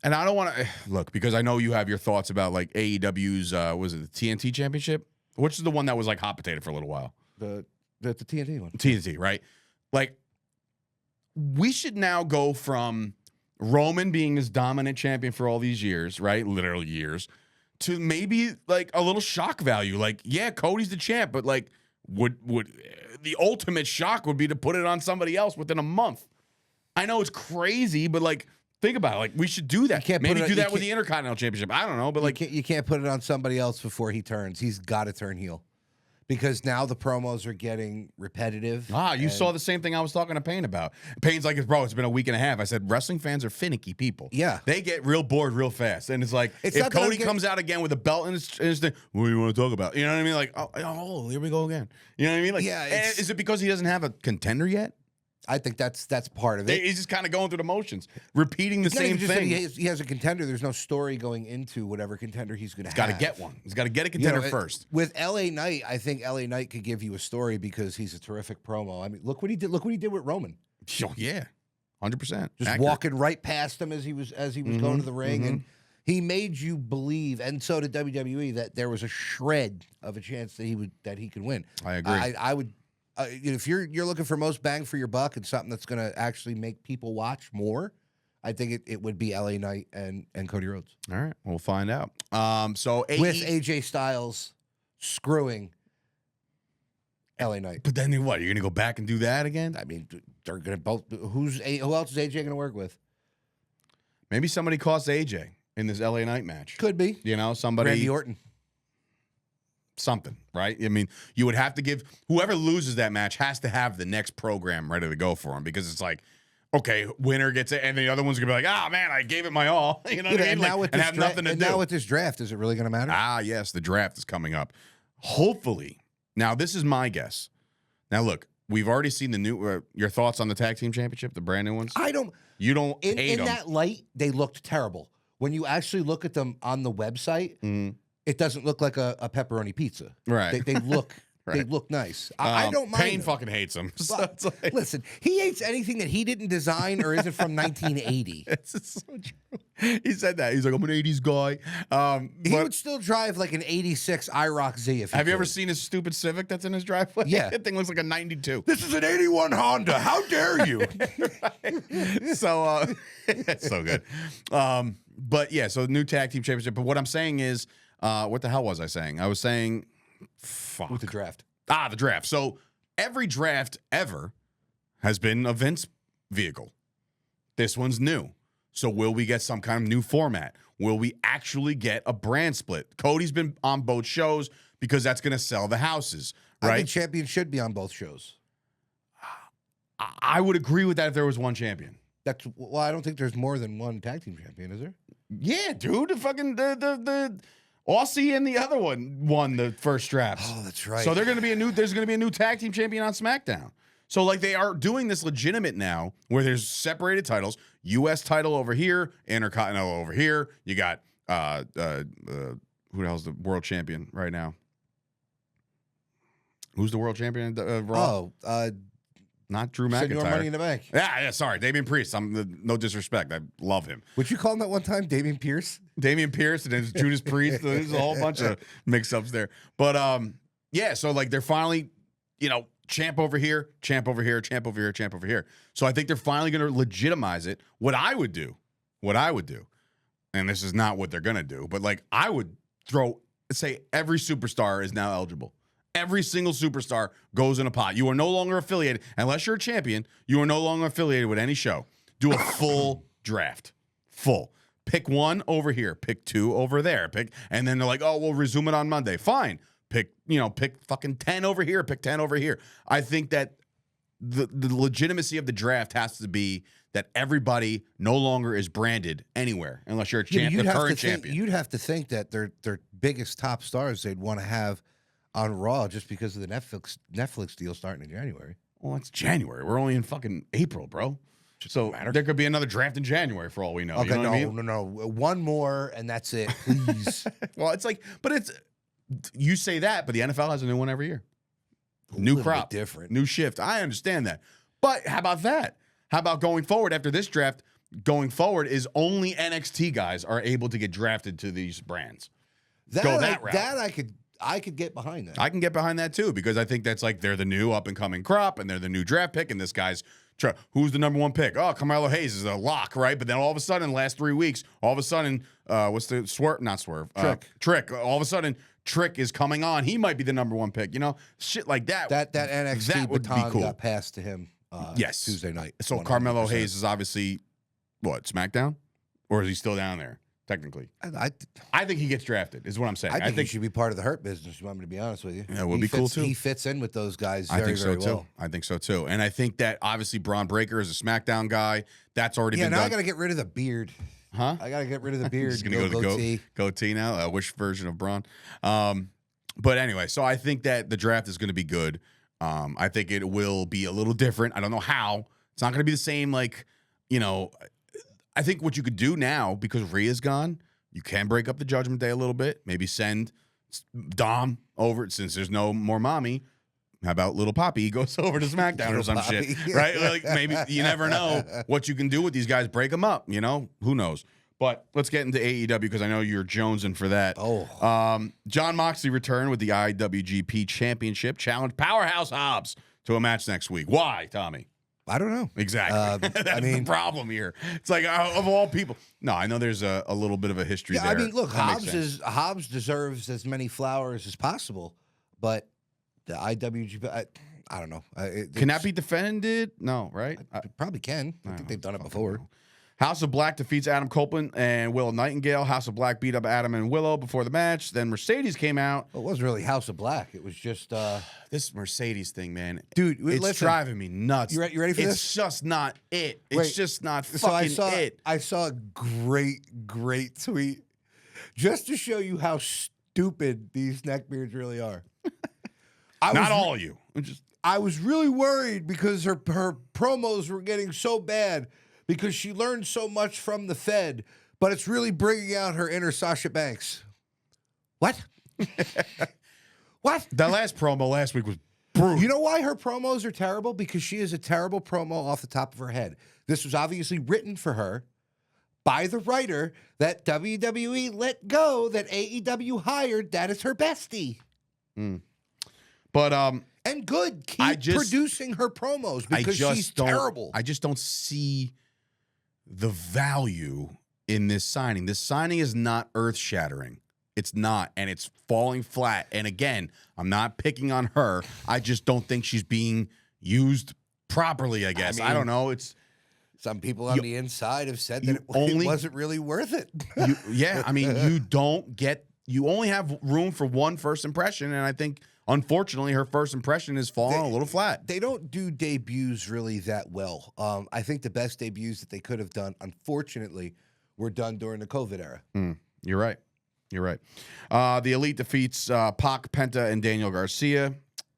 and I don't want to look because I know you have your thoughts about like AEW's was it the TNT Championship, which is the one that was like hot potato for a little while. The TNT one. TNT, right? Like, we should now go from Roman being this dominant champion for all these years, right? Literal years, to maybe like a little shock value. Like, yeah, Cody's the champ, but like, would the ultimate shock would be to put it on somebody else within a month. I know it's crazy, but like, think about it. Like, we should do that. Maybe do that with the Intercontinental Championship. I don't know, but like, you can't put it on somebody else before he turns. He's got to turn heel. Because now the promos are getting repetitive. You saw the same thing I was talking to Payne about. Payne's like, bro, it's been a week and a half. I said, wrestling fans are finicky people. Yeah. They get real bored real fast. And it's like, if Cody comes out again with a belt in his thing, what do you want to talk about? You know what I mean? Like, oh, here we go again. You know what I mean? Like, yeah. Is it because he doesn't have a contender yet? I think that's part of it. He's just kind of going through the motions, repeating the same thing. He has a contender. There's no story going into whatever contender he's going to have. He's got to get one. He's got to get a contender first. With LA Knight, I think LA Knight could give you a story because he's a terrific promo. I mean, look what he did. Look what he did with Roman. Oh, yeah, 100%. Just walking right past him as he was going to the ring, and he made you believe, and so did WWE, that there was a shred of a chance that he could win. I agree. I would. If you're looking for most bang for your buck and something that's going to actually make people watch more, I think it would be LA Knight and Cody Rhodes. All right, we'll find out. So with AJ Styles screwing LA Knight. But then what? You're going to go back and do that again? I mean, they're going to both. Who else is AJ going to work with? Maybe somebody costs AJ in this LA Knight match. Could be. You know, somebody. Randy Orton. Something, right? I mean, you would have to give whoever loses that match has to have the next program ready to go for him because it's like, okay, winner gets it, and the other one's gonna be like, oh man, I gave it my all. You know what I mean? And have nothing to do. Now with this draft, is it really gonna matter? Yes, the draft is coming up. Hopefully, now this is my guess. Now look, we've already seen the new. Your thoughts on the tag team championship, the brand new ones? You don't hate them. In that light, they looked terrible. When you actually look at them on the website. It doesn't look like a pepperoni pizza. Right. They look they look nice. I don't mind. Payne fucking hates them. So like, listen, he hates anything that he didn't design or isn't from 1980. It's so true. He said that. He's like, I'm an 80s guy. He would still drive like an 86 IROC Z if he Have you could. ever seen his stupid Civic that's in his driveway? Yeah. That thing looks like a 92. This is an 81 Honda. How dare you? So, it's so good. But yeah, so new tag team championship. But what I'm saying is, what the hell was I saying? I was saying, fuck. With the draft. The draft. So every draft ever has been a Vince vehicle. This one's new. So will we get some kind of new format? Will we actually get a brand split? Cody's been on both shows because that's going to sell the houses, right? I think champion should be on both shows. I would agree with that if there was one champion. Well, I don't think there's more than one tag team champion, is there? Yeah, dude. The Aussie and the other one won the first drafts. Oh, that's right. So there's going to be a new tag team champion on SmackDown. So like they are doing this legitimate now where there's separated titles, US title over here, Intercontinental over here. You got who the hell's the world champion right now? Who's the world champion of Raw? Not Drew McIntyre. Senor Money in the Bank. Yeah, sorry. Damian Priest. No disrespect. I love him. Would you call him that one time, Damian Pierce? Damian Pierce, and then Judas Priest. There's a whole bunch of mix-ups there. But, yeah, so, like, they're finally, champ over here, champ over here, champ over here, champ over here. So I think they're finally going to legitimize it. What I would do and this is not what they're going to do, but like I would say every superstar is now eligible. Every single superstar goes in a pot. You are no longer affiliated, unless you're a champion, you are no longer affiliated with any show. Do a full draft. Full. Pick one over here, pick two over there, and then they're like, oh, we'll resume it on Monday. Fine. Pick fucking 10 over here, pick 10 over here. I think that the legitimacy of the draft has to be that everybody no longer is branded anywhere unless you're a current champion. You'd have to think that their biggest top stars they'd want to have on Raw just because of the Netflix deal starting in January. Well, it's January. We're only in fucking April, bro. So there could be another draft in January for all we know. Okay, you know what I mean? no. One more and that's it, please. Well, it's like, but it's you say that, but the NFL has a new one every year. New crop, different, new shift. I understand that, but how about that? How about going forward after this draft? Going forward is only NXT guys are able to get drafted to these brands. Go that route. That I could get behind that. I can get behind that too because I think that's like they're the new up and coming crop and they're the new draft pick and this guy's who's the number one pick? Oh, Carmelo Hayes is a lock, right? But then all of a sudden, in the last 3 weeks, all of a sudden, what's the Swerve? Not Swerve. Trick. All of a sudden, Trick is coming on. He might be the number one pick. You know, shit like that. That NXT baton got passed to him. Yes, Tuesday night. So 100%. Carmelo Hayes is obviously what SmackDown, or is he still down there? Technically, I think he gets drafted. Is what I'm saying. I think he should be part of the Hurt Business. You want me to be honest with you? Yeah, it would be cool too. He fits in with those guys. I think so too. Well. I think so too. And I think that obviously Braun Breaker is a SmackDown guy. That's already been done. Yeah, now I got to get rid of the beard. Huh? I got to get rid of the beard. He's gonna go the goatee now. A wish version of Braun. But anyway, so I think that the draft is going to be good. I think it will be a little different. I don't know how. It's not going to be the same. Like, I think what you could do now because Rhea's gone. You can break up the Judgment Day a little bit. Maybe send Dom over since there's no more mommy. How about Little Poppy? He goes over to SmackDown or some shit, right? Like maybe you never know what you can do with these guys. Break them up, Who knows? But let's get into AEW because I know you're jonesing for that. Jon Moxley returned with the IWGP Championship, challenged Powerhouse Hobbs to a match next week. Why, Tommy? I don't know. Exactly. That's the problem here. It's like, of all people. No, I know there's a little bit of a history there. I mean, look, Hobbs deserves as many flowers as possible, but the IWGP, I don't know. Can that be defended? No, right? Probably can. I think they've done it before. House of Black defeats Adam Copeland and Willow Nightingale. House of Black beat up Adam and Willow before the match. Then Mercedes came out. Well, it wasn't really House of Black. It was just this Mercedes thing, man. Dude, it's driving me nuts. You ready for this? It's just not it. It's just not fucking it. I saw a great tweet just to show you how stupid these neckbeards really are. Not all of you. I was really worried because her promos were getting so bad. Because she learned so much from the Fed, but it's really bringing out her inner Sasha Banks. What? What? That last promo last week was brutal. You know why her promos are terrible? Because she is a terrible promo off the top of her head. This was obviously written for her by the writer that WWE let go, that AEW hired. That is her bestie. But and good. Keep producing her promos because she's terrible. I just don't see the value in this signing. This signing is not earth-shattering. It's not, and it's falling flat. And again, I'm not picking on her. I just don't think she's being used properly, I guess. I don't know. It's some people on the inside have said that it wasn't really worth it. You only have room for one first impression, and I think unfortunately, her first impression is falling a little flat. They don't do debuts really that well. I think the best debuts that they could have done, unfortunately, were done during the COVID era. You're right. The Elite defeats Pac, Penta, and Daniel Garcia.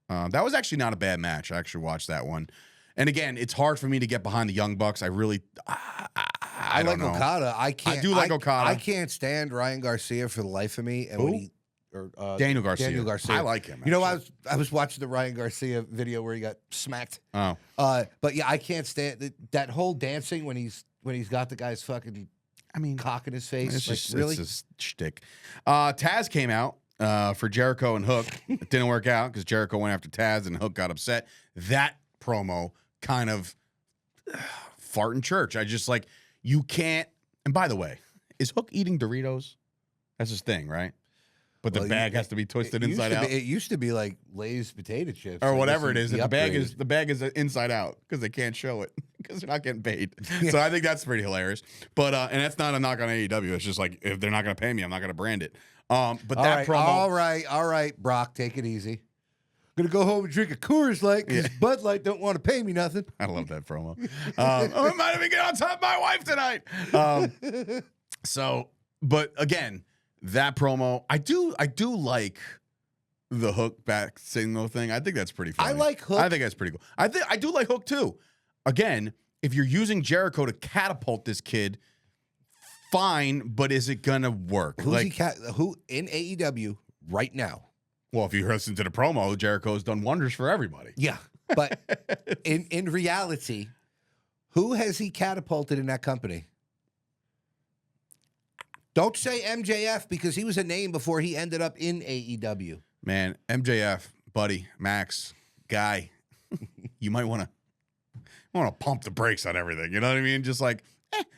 That was actually not a bad match. I actually watched that one. And again, it's hard for me to get behind the Young Bucks. I really, I don't know. Okada. I do like Okada. I can't stand Ryan Garcia for the life of me. And Daniel Garcia. I like him. You know, I was watching the Ryan Garcia video where he got smacked. Oh. But yeah, I can't stand that whole dancing when he's got the guy's fucking cock in his face. It's really? It's a shtick. Taz came out for Jericho and Hook. It didn't work out because Jericho went after Taz and Hook got upset. That promo kind of fart in church. I just you can't. And by the way, Is Hook eating Doritos? That's his thing, right? But the bag has to be twisted inside out. It used to be like Lay's potato chips or whatever it is. is. The bag is inside out because they can't show it because they're not getting paid. Yeah. So I think that's pretty hilarious. But and that's not a knock on AEW. It's just like if they're not going to pay me, I'm not going to brand it. But that promo. All right, Brock, take it easy. I'm gonna go home and drink a Coors Light because Bud Light don't want to pay me nothing. I love that promo. I might even get on top of my wife tonight. But again. That promo, I do like the Hook back signal thing. I think that's pretty funny. I like Hook. I think that's pretty cool. I do like Hook too. Again, if you're using Jericho to catapult this kid, fine, but is it gonna work? Who in AEW right now? Well, if you listen to the promo, Jericho's done wonders for everybody. Yeah, but in reality, who has he catapulted in that company? Don't say MJF because he was a name before he ended up in AEW. Man, MJF, buddy, Max, guy, you might want to pump the brakes on everything. You know what I mean? Just like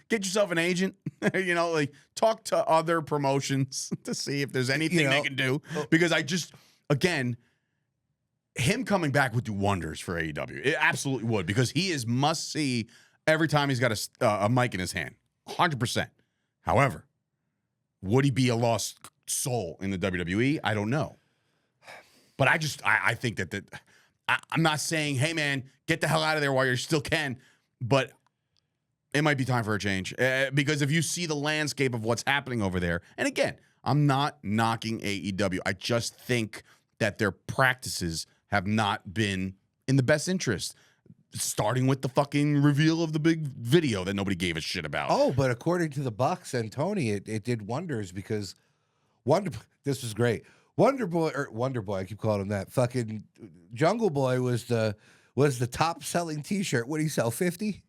get yourself an agent. You know, like talk to other promotions to see if there's anything they can do. Because again, him coming back would do wonders for AEW. It absolutely would because he is must see every time he's got a mic in his hand, 100%. However. Would he be a lost soul in the WWE? I don't know. But I think that I'm not saying, hey, man, get the hell out of there while you still can. But it might be time for a change. Because if you see the landscape of what's happening over there, and again, I'm not knocking AEW. I just think that their practices have not been in the best interest. Starting with the fucking reveal of the big video that nobody gave a shit about. Oh, but according to the Bucks and Tony, it did wonders because this was great. Wonder Boy, I keep calling him that. Fucking Jungle Boy was the top selling T-shirt. What did he sell? 50?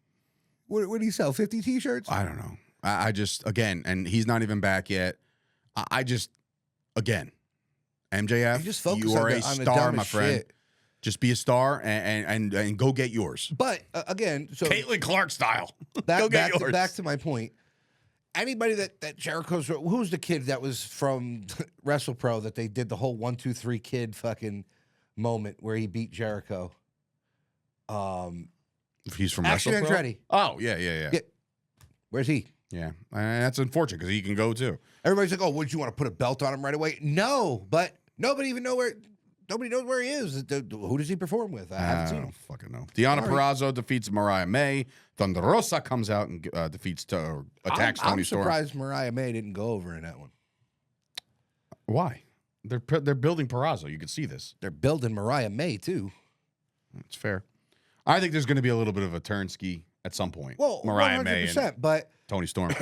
What did he sell? 50 T-shirts? I don't know. I just again, and he's not even back yet. Again, MJF, you just focus you are on a star, my friend. Shit. Just be a star and go get yours. But again, so Caitlin Clark style. Go get yours. Back to my point. Anybody that Jericho's, who's the kid that was from WrestlePro that they did the whole 1, 2, 3 kid fucking moment where he beat Jericho? He's from Action WrestlePro. Andretti. Oh yeah. Where's he? Yeah, that's unfortunate because he can go too. Everybody's like, "Oh, would you want to put a belt on him right away?" No, but nobody knows where he is. Who does he perform with? I haven't seen him. Fucking know. Deonna Purrazzo defeats Mariah May. Thunder Rosa comes out and attacks Toni Storm. I'm surprised Mariah May didn't go over in that one. Why? They're building Purrazzo. You can see this. They're building Mariah May too. That's fair. I think there's going to be a little bit of a turn ski at some point. Well, Mariah 100%, May and but Toni Storm.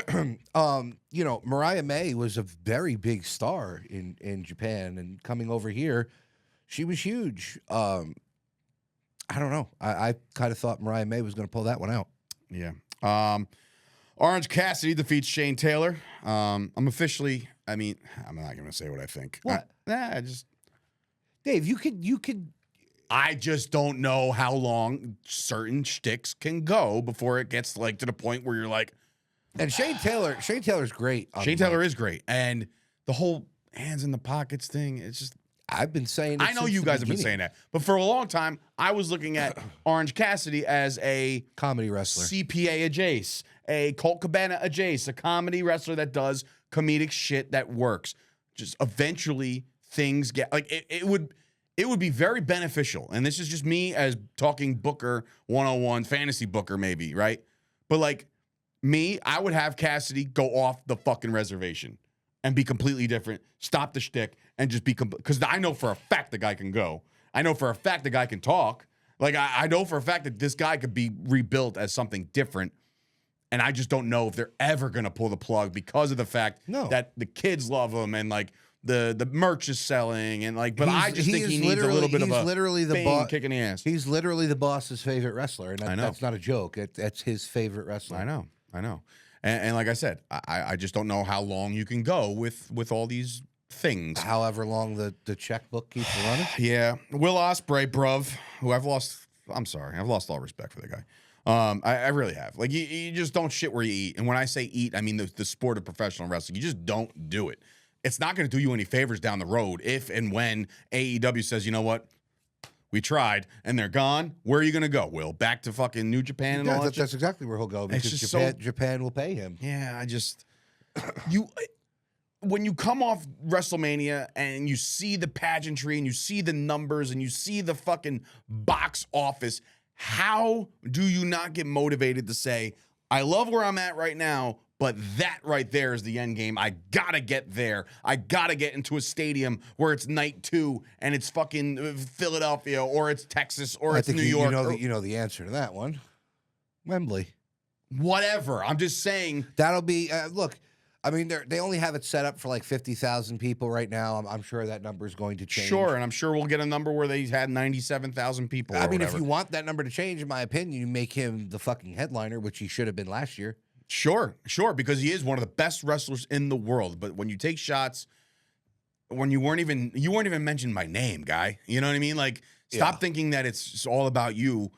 Mariah May was a very big star in Japan, and coming over here, she was huge. I don't know. I kind of thought Mariah May was going to pull that one out. Yeah. Orange Cassidy defeats Shane Taylor. I'm not going to say what I think. What? Dave, you could. I just don't know how long certain shticks can go before it gets like to the point where you're like. And Shane Taylor's great. Shane Taylor is great, and the whole hands in the pockets thing. It's just. I've been saying. I know you guys have been saying that, but for a long time, I was looking at Orange Cassidy as a comedy wrestler, CPA adjace, a Colt Cabana adjace, a comedy wrestler that does comedic shit that works. Just eventually things get like it would be very beneficial. And this is just me as talking Booker 101, fantasy Booker maybe, right? But like me, I would have Cassidy go off the fucking reservation and be completely different, stop the shtick, and just be because I know for a fact the guy can go. I know for a fact the guy can talk. Like I know for a fact that this guy could be rebuilt as something different. And I just don't know if they're ever gonna pull the plug because of the fact that the kids love him and like the merch is selling and like. But I just think he needs a little bit of a kick in the ass. He's literally the boss's favorite wrestler, and that's not a joke. That's his favorite wrestler. I know. And like I said, I just don't know how long you can go with all these things. However long the checkbook keeps running. Yeah. Will Ospreay, bruv, who I've lost all respect for the guy. I really have. Like, you just don't shit where you eat. And when I say eat, I mean the sport of professional wrestling. You just don't do it. It's not going to do you any favors down the road if and when AEW says, you know what? We tried, and they're gone. Where are you going to go, Will? Back to fucking New Japan and all that? That's exactly where he'll go, because Japan will pay him. Yeah, when you come off WrestleMania and you see the pageantry and you see the numbers and you see the fucking box office, how do you not get motivated to say, I love where I'm at right now, but that right there is the end game. I gotta get there. I gotta get into a stadium where it's night 2 and it's fucking Philadelphia or it's Texas or it's New York. You know the answer to that one. Wembley. Whatever. I'm just saying. That'll be, look, I mean, they only have it set up for like 50,000 people right now. I'm sure that number is going to change. Sure, and I'm sure we'll get a number where they had 97,000 people. I mean, if you want that number to change, in my opinion, you make him the fucking headliner, which he should have been last year. Sure, because he is one of the best wrestlers in the world. But when you take shots, when you weren't even mentioned by name, guy. You know what I mean? Like, stop thinking that it's all about you.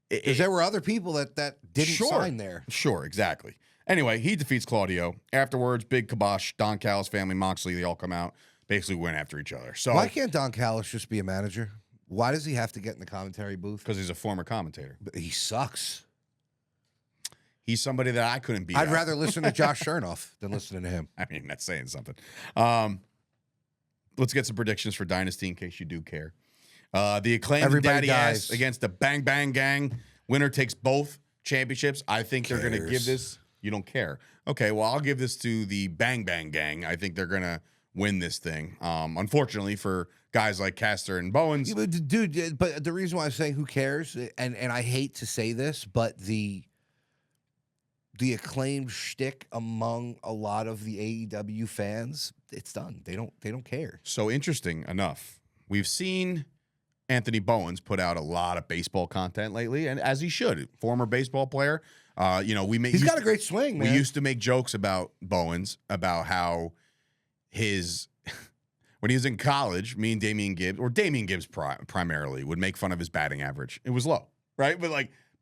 Because there were other people that didn't sign there. Sure, exactly. Anyway, he defeats Claudio. Afterwards, big kibosh. Don Callis family, Moxley, they all come out, basically went after each other. So why can't Don Callis just be a manager? Why does he have to get in the commentary booth? Because he's a former commentator. But he sucks. He's somebody that I couldn't beat. I'd rather listen to Josh Chernoff than listening to him. I mean, that's saying something. Let's get some predictions for Dynasty in case you do care. The Acclaimed Daddy Ass against the Bang Bang Gang. Winner takes both championships. I think they're going to give this. You don't care. Okay, well, I'll give this to the Bang Bang Gang. I think they're going to win this thing. Unfortunately for guys like Caster and Bowens. Yeah, but the reason why I'm saying who cares, and I hate to say this, but the Acclaimed shtick among a lot of the AEW fans, it's done. They don't care. So interesting enough, we've seen Anthony Bowens put out a lot of baseball content lately, and as he should. Former baseball player. He's got a great swing, man. We used to make jokes about Bowens, about how when he was in college, me and Damian Gibbs primarily would make fun of his batting average. It was low, right?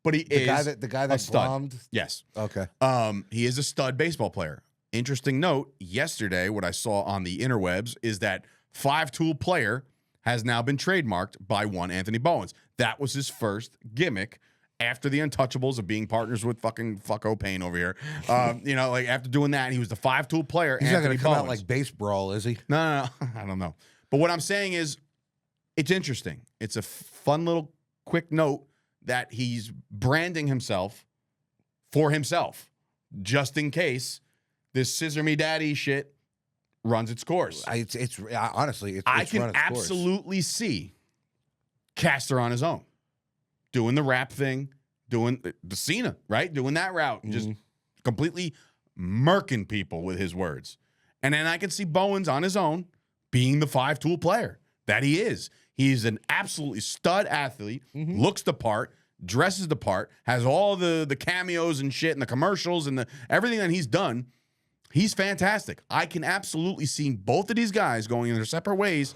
But he is the guy that bombed. Yes. Okay. He is a stud baseball player. Interesting note, yesterday, what I saw on the interwebs is that 5-tool player has now been trademarked by one Anthony Bowens. That was his first gimmick after the Untouchables of being partners with fucking fucko Payne over here. After doing that, he was the 5-tool player. He's not going to come out like Base Brawl, is he? No. I don't know. But what I'm saying is, it's interesting. It's a fun little quick note that he's branding himself for himself, just in case this Scissor Me Daddy shit runs its course. I can absolutely see Caster on his own, doing the rap thing, doing the Cena, right? Doing that route, and just completely murking people with his words. And then I can see Bowens on his own being the 5-tool player that he is. He's an absolutely stud athlete, looks the part, dresses the part, has all the cameos and shit and the commercials and everything that he's done. He's fantastic. I can absolutely see both of these guys going in their separate ways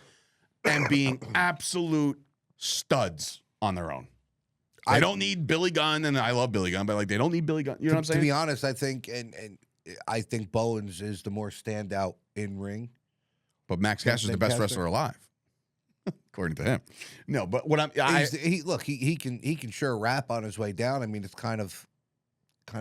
and being absolute studs on their own. I don't need Billy Gunn, and I love Billy Gunn, but they don't need Billy Gunn. You know what I'm saying? To be honest, I think I think Bowens is the more standout in ring. But Max Caster's the best wrestler alive, according to him. No, but what he can sure rap on his way down. I mean, it's kind of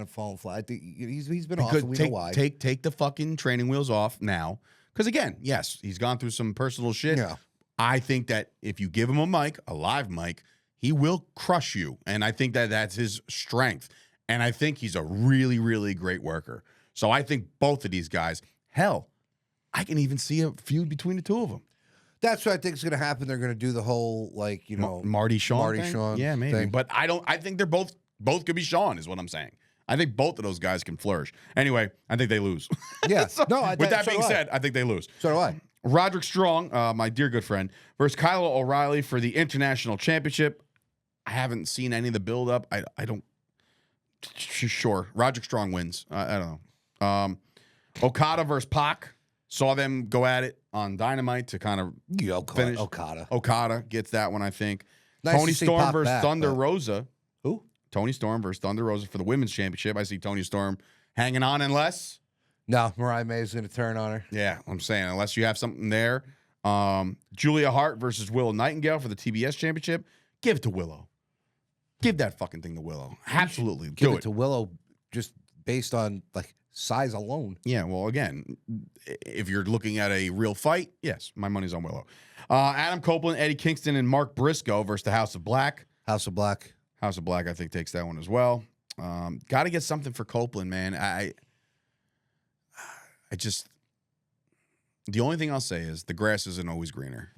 fallen flat. I think he's been off. We know why. Take the fucking training wheels off now, because again, yes, he's gone through some personal shit. Yeah. I think that if you give him a live mic, he will crush you, and I think that that's his strength. And I think he's a really, really great worker. So I think both of these guys, hell, I can even see a feud between the two of them. That's what I think is going to happen. They're going to do the whole Marty Shawn thing? Yeah, maybe. Thing. But I think they're both could be Shawn, is what I'm saying. I think both of those guys can flourish. Anyway, I think they lose. Yeah. With that being said, I think they lose. So do I. Roderick Strong, my dear good friend, versus Kyle O'Reilly for the International Championship. I haven't seen any of the build-up. I don't. Sure, Roderick Strong wins. I don't know. Okada versus Pac. Saw them go at it on Dynamite to kind of finish. Okada. Okada gets that one, I think. Nice Tony to see Storm Pac versus back, Thunder but- Rosa. Who? Tony Storm versus Thunder Rosa for the women's championship. I see Tony Storm hanging on unless. No, Mariah May is going to turn on her. Yeah, I'm saying unless you have something there. Julia Hart versus Willow Nightingale for the TBS championship. Give it to Willow. Give that fucking thing to Willow. Absolutely. Give it to Willow just based on like size alone. Yeah, well, again, if you're looking at a real fight, yes, my money's on Willow. Adam Copeland, Eddie Kingston, and Mark Briscoe versus the House of Black. House of Black, I think, takes that one as well. Got to get something for Copeland, man. I just, the only thing I'll say is the grass isn't always greener.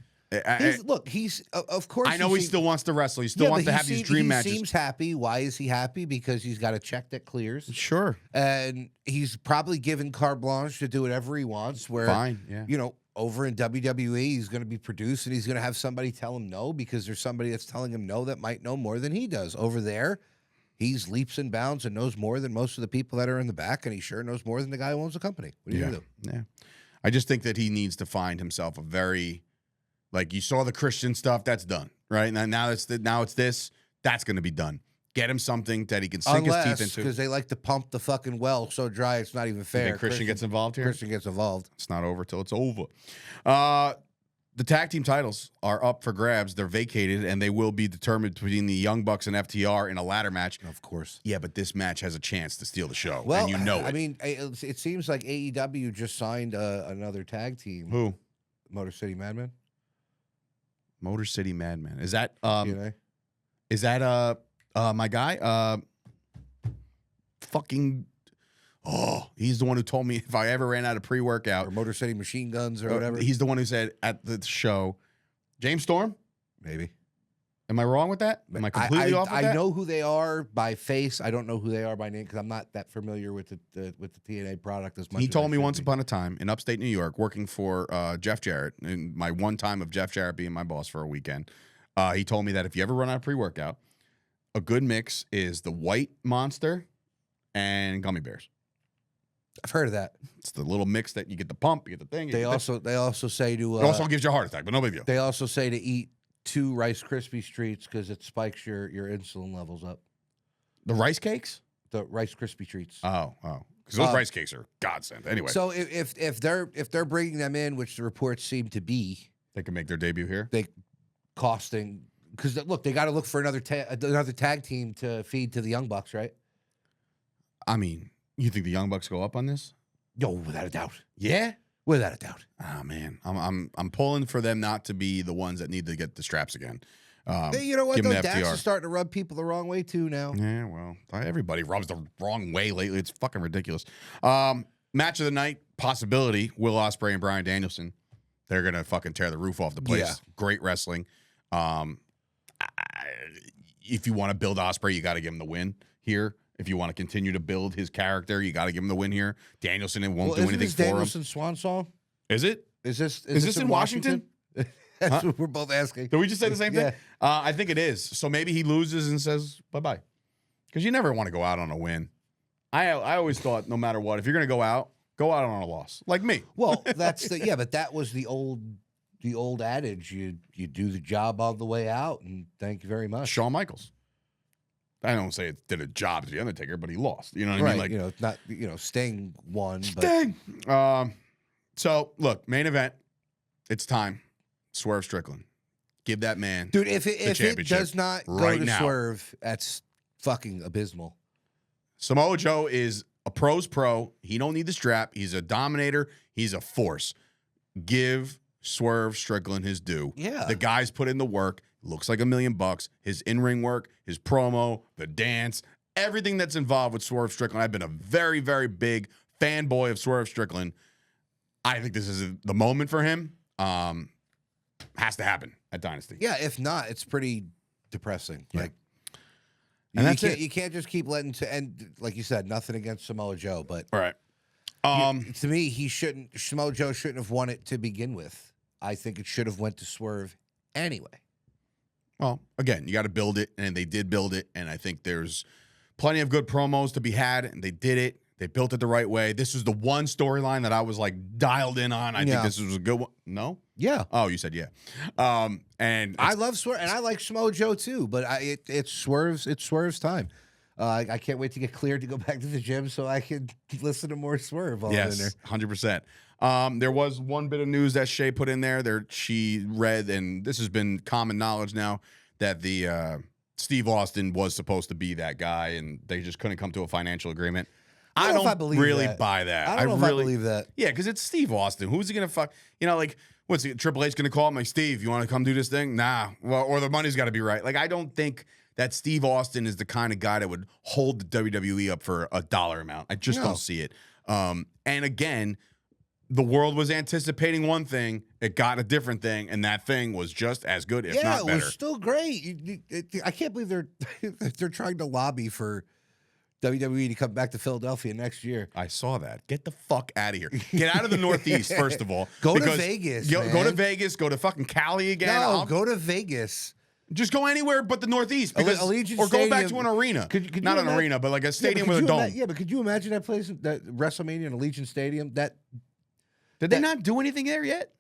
He's of course. I know he still wants to wrestle. He still wants to have these dream matches. He seems happy. Why is he happy? Because he's got a check that clears. Sure. And he's probably given carte blanche to do whatever he wants. Where, fine, yeah. You know, over in WWE, he's going to be produced and he's going to have somebody tell him no because there's somebody that's telling him no that might know more than he does. Over there, he's leaps and bounds and knows more than most of the people that are in the back, and he sure knows more than the guy who owns the company. What are you going to do? Yeah. I just think that he needs to find himself a very, like, you saw the Christian stuff, that's done, right? Now it's this, that's going to be done. Get him something that he can sink his teeth into. Because they like to pump the fucking well so dry it's not even fair. You think Christian gets involved here? Christian gets involved. It's not over till it's over. The tag team titles are up for grabs. They're vacated, and they will be determined between the Young Bucks and FTR in a ladder match. Of course. Yeah, but this match has a chance to steal the show, well, and you know it. I mean, it seems like AEW just signed another tag team. Who? Motor City Madmen. Motor City Madman. Is that TNA? Is that my guy? Fucking he's the one who told me if I ever ran out of pre-workout Or Motor City Machine Guns or whatever. He's the one who said at the show, James Storm? Maybe. Am I wrong with that? Am I completely off with that? I know who they are by face. I don't know who they are by name because I'm not that familiar with the TNA product as much. He as told I me should once be. upon a time in upstate New York, working for Jeff Jarrett, and my one time of Jeff Jarrett being my boss for a weekend, he told me that if you ever run out of pre-workout, a good mix is the White Monster and gummy bears. I've heard of that. It's the little mix that you get the pump, you get the thing. They also say to it also gives you a heart attack, but no big deal. They also say to eat 2 Rice Krispie treats because it spikes your insulin levels up. The rice cakes? The Rice Krispie treats. Oh. Because those rice cakes are godsend. Anyway. So if they're bringing them in, which the reports seem to be, they can make their debut here. They costing because look, they got to look for another tag team to feed to the Young Bucks, right? I mean, you think the Young Bucks go up on this? No, without a doubt. Yeah, without a doubt. Oh man, I'm pulling for them not to be the ones that need to get the straps again. You know what? Give them Though, the Dax FTR. is starting to rub people the wrong way too now. Yeah, well, everybody rubs the wrong way lately. It's fucking ridiculous. Match of the night possibility: Will Ospreay and Bryan Danielson. They're gonna fucking tear the roof off the place. Yeah. Great wrestling. If you want to build Ospreay, you got to give him the win here. If you want to continue to build his character, you got to give him the win here. Danielson won't do anything for him. Danielson's swan song? Is it? Is this in Washington? That's what we're both asking. Did we just say the same Yeah. thing? I think it is. So maybe he loses and says bye-bye. Because you never want to go out on a win. I always thought no matter what, if you're going to go out on a loss. Like me. Well, but that was the old adage. You do the job all the way out, and thank you very much. Shawn Michaels. I don't say it did a job as the Undertaker, but he lost. You know what I mean? Like, not Sting won. Sting. So look, main event. It's time. Swerve Strickland. Give that man, Dude, if it does not go right to now. Swerve, that's fucking abysmal. Samoa Joe is a pro's pro. He don't need the strap. He's a dominator. He's a force. Give Swerve Strickland his due. Yeah. The guy's put in the work. Looks like $1 million. His in-ring work, his promo, the dance, everything that's involved with Swerve Strickland. I've been a very, very big fanboy of Swerve Strickland. I think this is the moment for him. Has to happen at Dynasty. Yeah, if not, it's pretty depressing. Yeah. Like, And that's it. You can't just keep letting and like you said, nothing against Samoa Joe, but All right. to me, Samoa Joe shouldn't have won it to begin with. I think it should have went to Swerve anyway. Well, again, you got to build it, and they did build it, and I think there's plenty of good promos to be had, and they did it. They built it the right way. This was the one storyline that I was like dialed in on. I think this was a good one. No? Yeah. Oh, you said yeah. And I love Swerve, and I like Smojo too. But it's Swerve's time. I can't wait to get cleared to go back to the gym so I can listen to more Swerve. Yes, 100%. There was one bit of news that Shay put in there. She read, and this has been common knowledge now, that the Steve Austin was supposed to be that guy, and they just couldn't come to a financial agreement. I don't really buy that. I don't know if I believe that. Yeah, because it's Steve Austin. Who's he gonna fuck? You know, like what's he, Triple H gonna call him? Like, Steve, you want to come do this thing? Nah. Well, or the money's got to be right. Like, I don't think that Steve Austin is the kind of guy that would hold the WWE up for a dollar amount. I just don't see it. And again, the world was anticipating one thing. It got a different thing, and that thing was just as good, if not better. Yeah, it was still great. I can't believe they're trying to lobby for WWE to come back to Philadelphia next year. I saw that. Get the fuck out of here. Get out of the Northeast, first of all. Go to Vegas. Go to Vegas. Go to fucking Cali again. No, go to Vegas. Just go anywhere but the Northeast. Because, Allegiant or Stadium. go back to an arena. Could Not an arena, but like a stadium with a dome. But could you imagine that place, that WrestleMania and Allegiant Stadium? Did they not do anything there yet?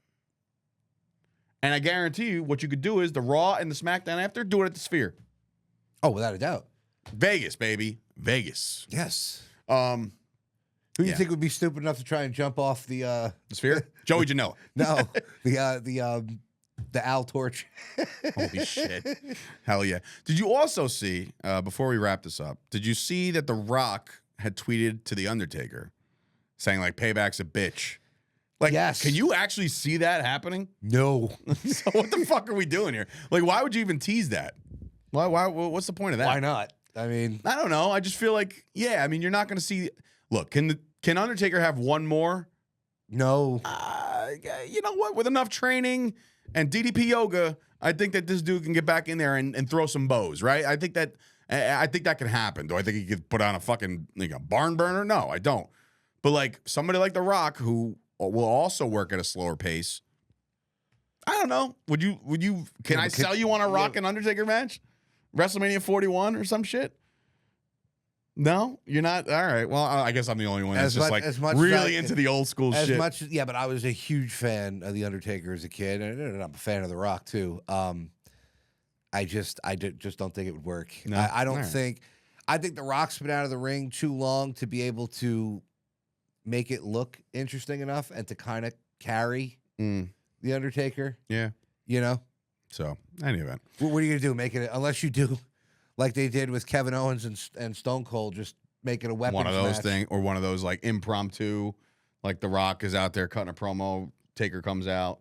And I guarantee you, what you could do is the Raw and the SmackDown after, do it at the Sphere. Oh, without a doubt. Vegas, baby. Vegas. Yes. Who do you think would be stupid enough to try and jump off the Sphere? Joey Janela. No, the Al Torch. Holy shit. Hell yeah. Did you also see, before we wrap this up, did you see that The Rock had tweeted to The Undertaker saying, like, payback's a bitch? Like, yes. Can you actually see that happening? No. So what the fuck are we doing here? Like, why would you even tease that? Why? What's the point of that? Why not? I mean, I don't know. I just feel like, yeah, I mean, you're not going to see. Look, can Undertaker have one more? No. You know what? With enough training and DDP yoga, I think that this dude can get back in there and throw some bows, right? I think that can happen. Do I think he could put on a fucking like a barn burner? No, I don't. But like somebody like The Rock, who will also work at a slower pace. I don't know. Would you? Can I sell you on a Rock and Undertaker match? WrestleMania 41 or some shit? No, you're not. All right. Well, I guess I'm the only one that's really into the old school shit. Yeah, but I was a huge fan of the Undertaker as a kid, and I'm a fan of The Rock too. I just don't think it would work. No? I don't think. I think The Rock's been out of the ring too long to be able to make it look interesting enough and to kind of carry the Undertaker. Yeah, you know. So anyway, what are you gonna do? Make it unless you do like they did with Kevin Owens and Stone Cold, just make it a weapons one of those match. things, or one of those like impromptu, like The Rock is out there cutting a promo, Taker comes out.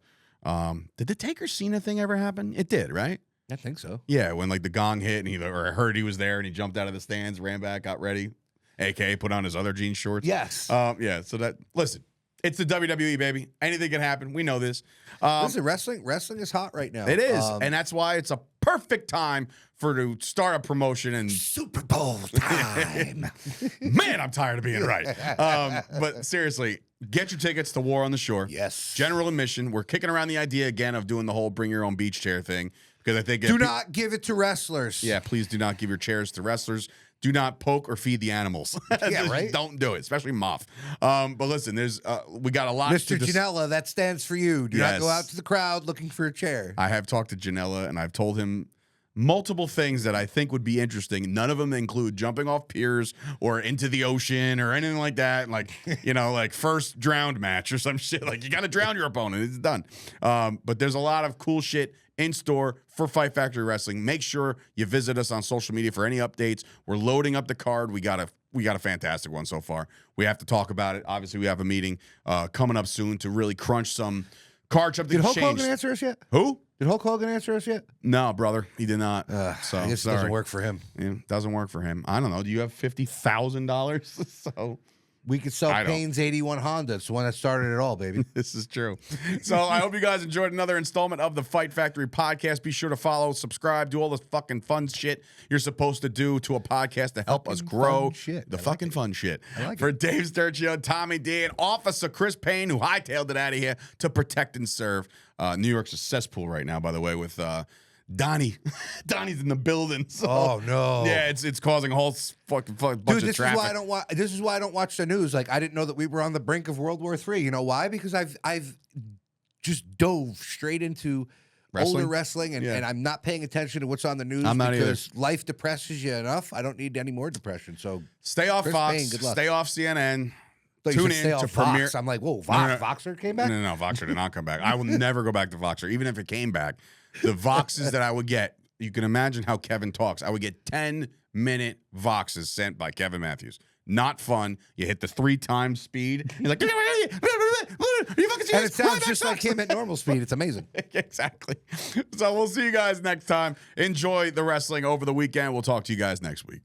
Did the Taker Cena thing ever happen? It did, right? I think so. Yeah, when like the gong hit and I heard he was there and he jumped out of the stands, ran back, got ready, aka put on his other jean shorts. Yes. Yeah. So that listen. It's the WWE, baby. Anything can happen. We know this. Listen, wrestling is hot right now. It is, and that's why it's a perfect time to start a promotion and Super Bowl time. Man, I'm tired of being right. But seriously, get your tickets to War on the Shore. Yes. General admission. We're kicking around the idea again of doing the whole bring your own beach chair thing because I think do not give it to wrestlers. Yeah, please do not give your chairs to wrestlers. Do not poke or feed the animals. Yeah, right? Don't do it, especially Moff. But listen, we got a lot. Mr. Janela, that stands for you. Do Yes. not go out to the crowd looking for a chair. I have talked to Janela, and I've told him multiple things that I think would be interesting. None of them include jumping off piers or into the ocean or anything like that. Like, like first drowned match or some shit. Like, you got to drown your opponent. It's done. But there's a lot of cool shit in store for Fight Factory Wrestling. Make sure you visit us on social media for any updates. We're loading up the card. We got a fantastic one so far. We have to talk about it. Obviously, we have a meeting coming up soon to really crunch some cards up. Did Hulk Hogan answer us yet? Who? Did Hulk Hogan answer us yet? No, brother, he did not. So I guess it doesn't work for him. Yeah, doesn't work for him. I don't know. Do you have $50,000? So we could sell Payne's 81 Honda. It's the one that started it all, baby. This is true. So I hope you guys enjoyed another installment of the Fight Factory podcast. Be sure to follow, subscribe, do all the fucking fun shit you're supposed to do to a podcast to help us grow. Fun shit. For Dave Sturchio, Tommy D, and Officer Chris Payne, who hightailed it out of here to protect and serve. New York's a cesspool right now, by the way, with Donnie's in the building. So, oh no! Yeah, it's causing a whole fucking bunch of traffic. This is why I don't watch the news. Like I didn't know that we were on the brink of World War III. You know why? Because I've just dove straight into older wrestling, and I'm not paying attention to what's on the news because life depresses you enough. I don't need any more depression. So stay off Chris Fox, Payne, good luck. stay off CNN. So Tune in to Premiere. I'm like, whoa, Voxer came back? No, Voxer did not come back. I will never go back to Voxer, even if it came back. The Voxes that I would get, you can imagine how Kevin talks. I would get 10-minute Voxes sent by Kevin Matthews. Not fun. You hit the 3 times speed. You're like, and it sounds just like him at normal speed. It's amazing. Exactly. So we'll see you guys next time. Enjoy the wrestling over the weekend. We'll talk to you guys next week.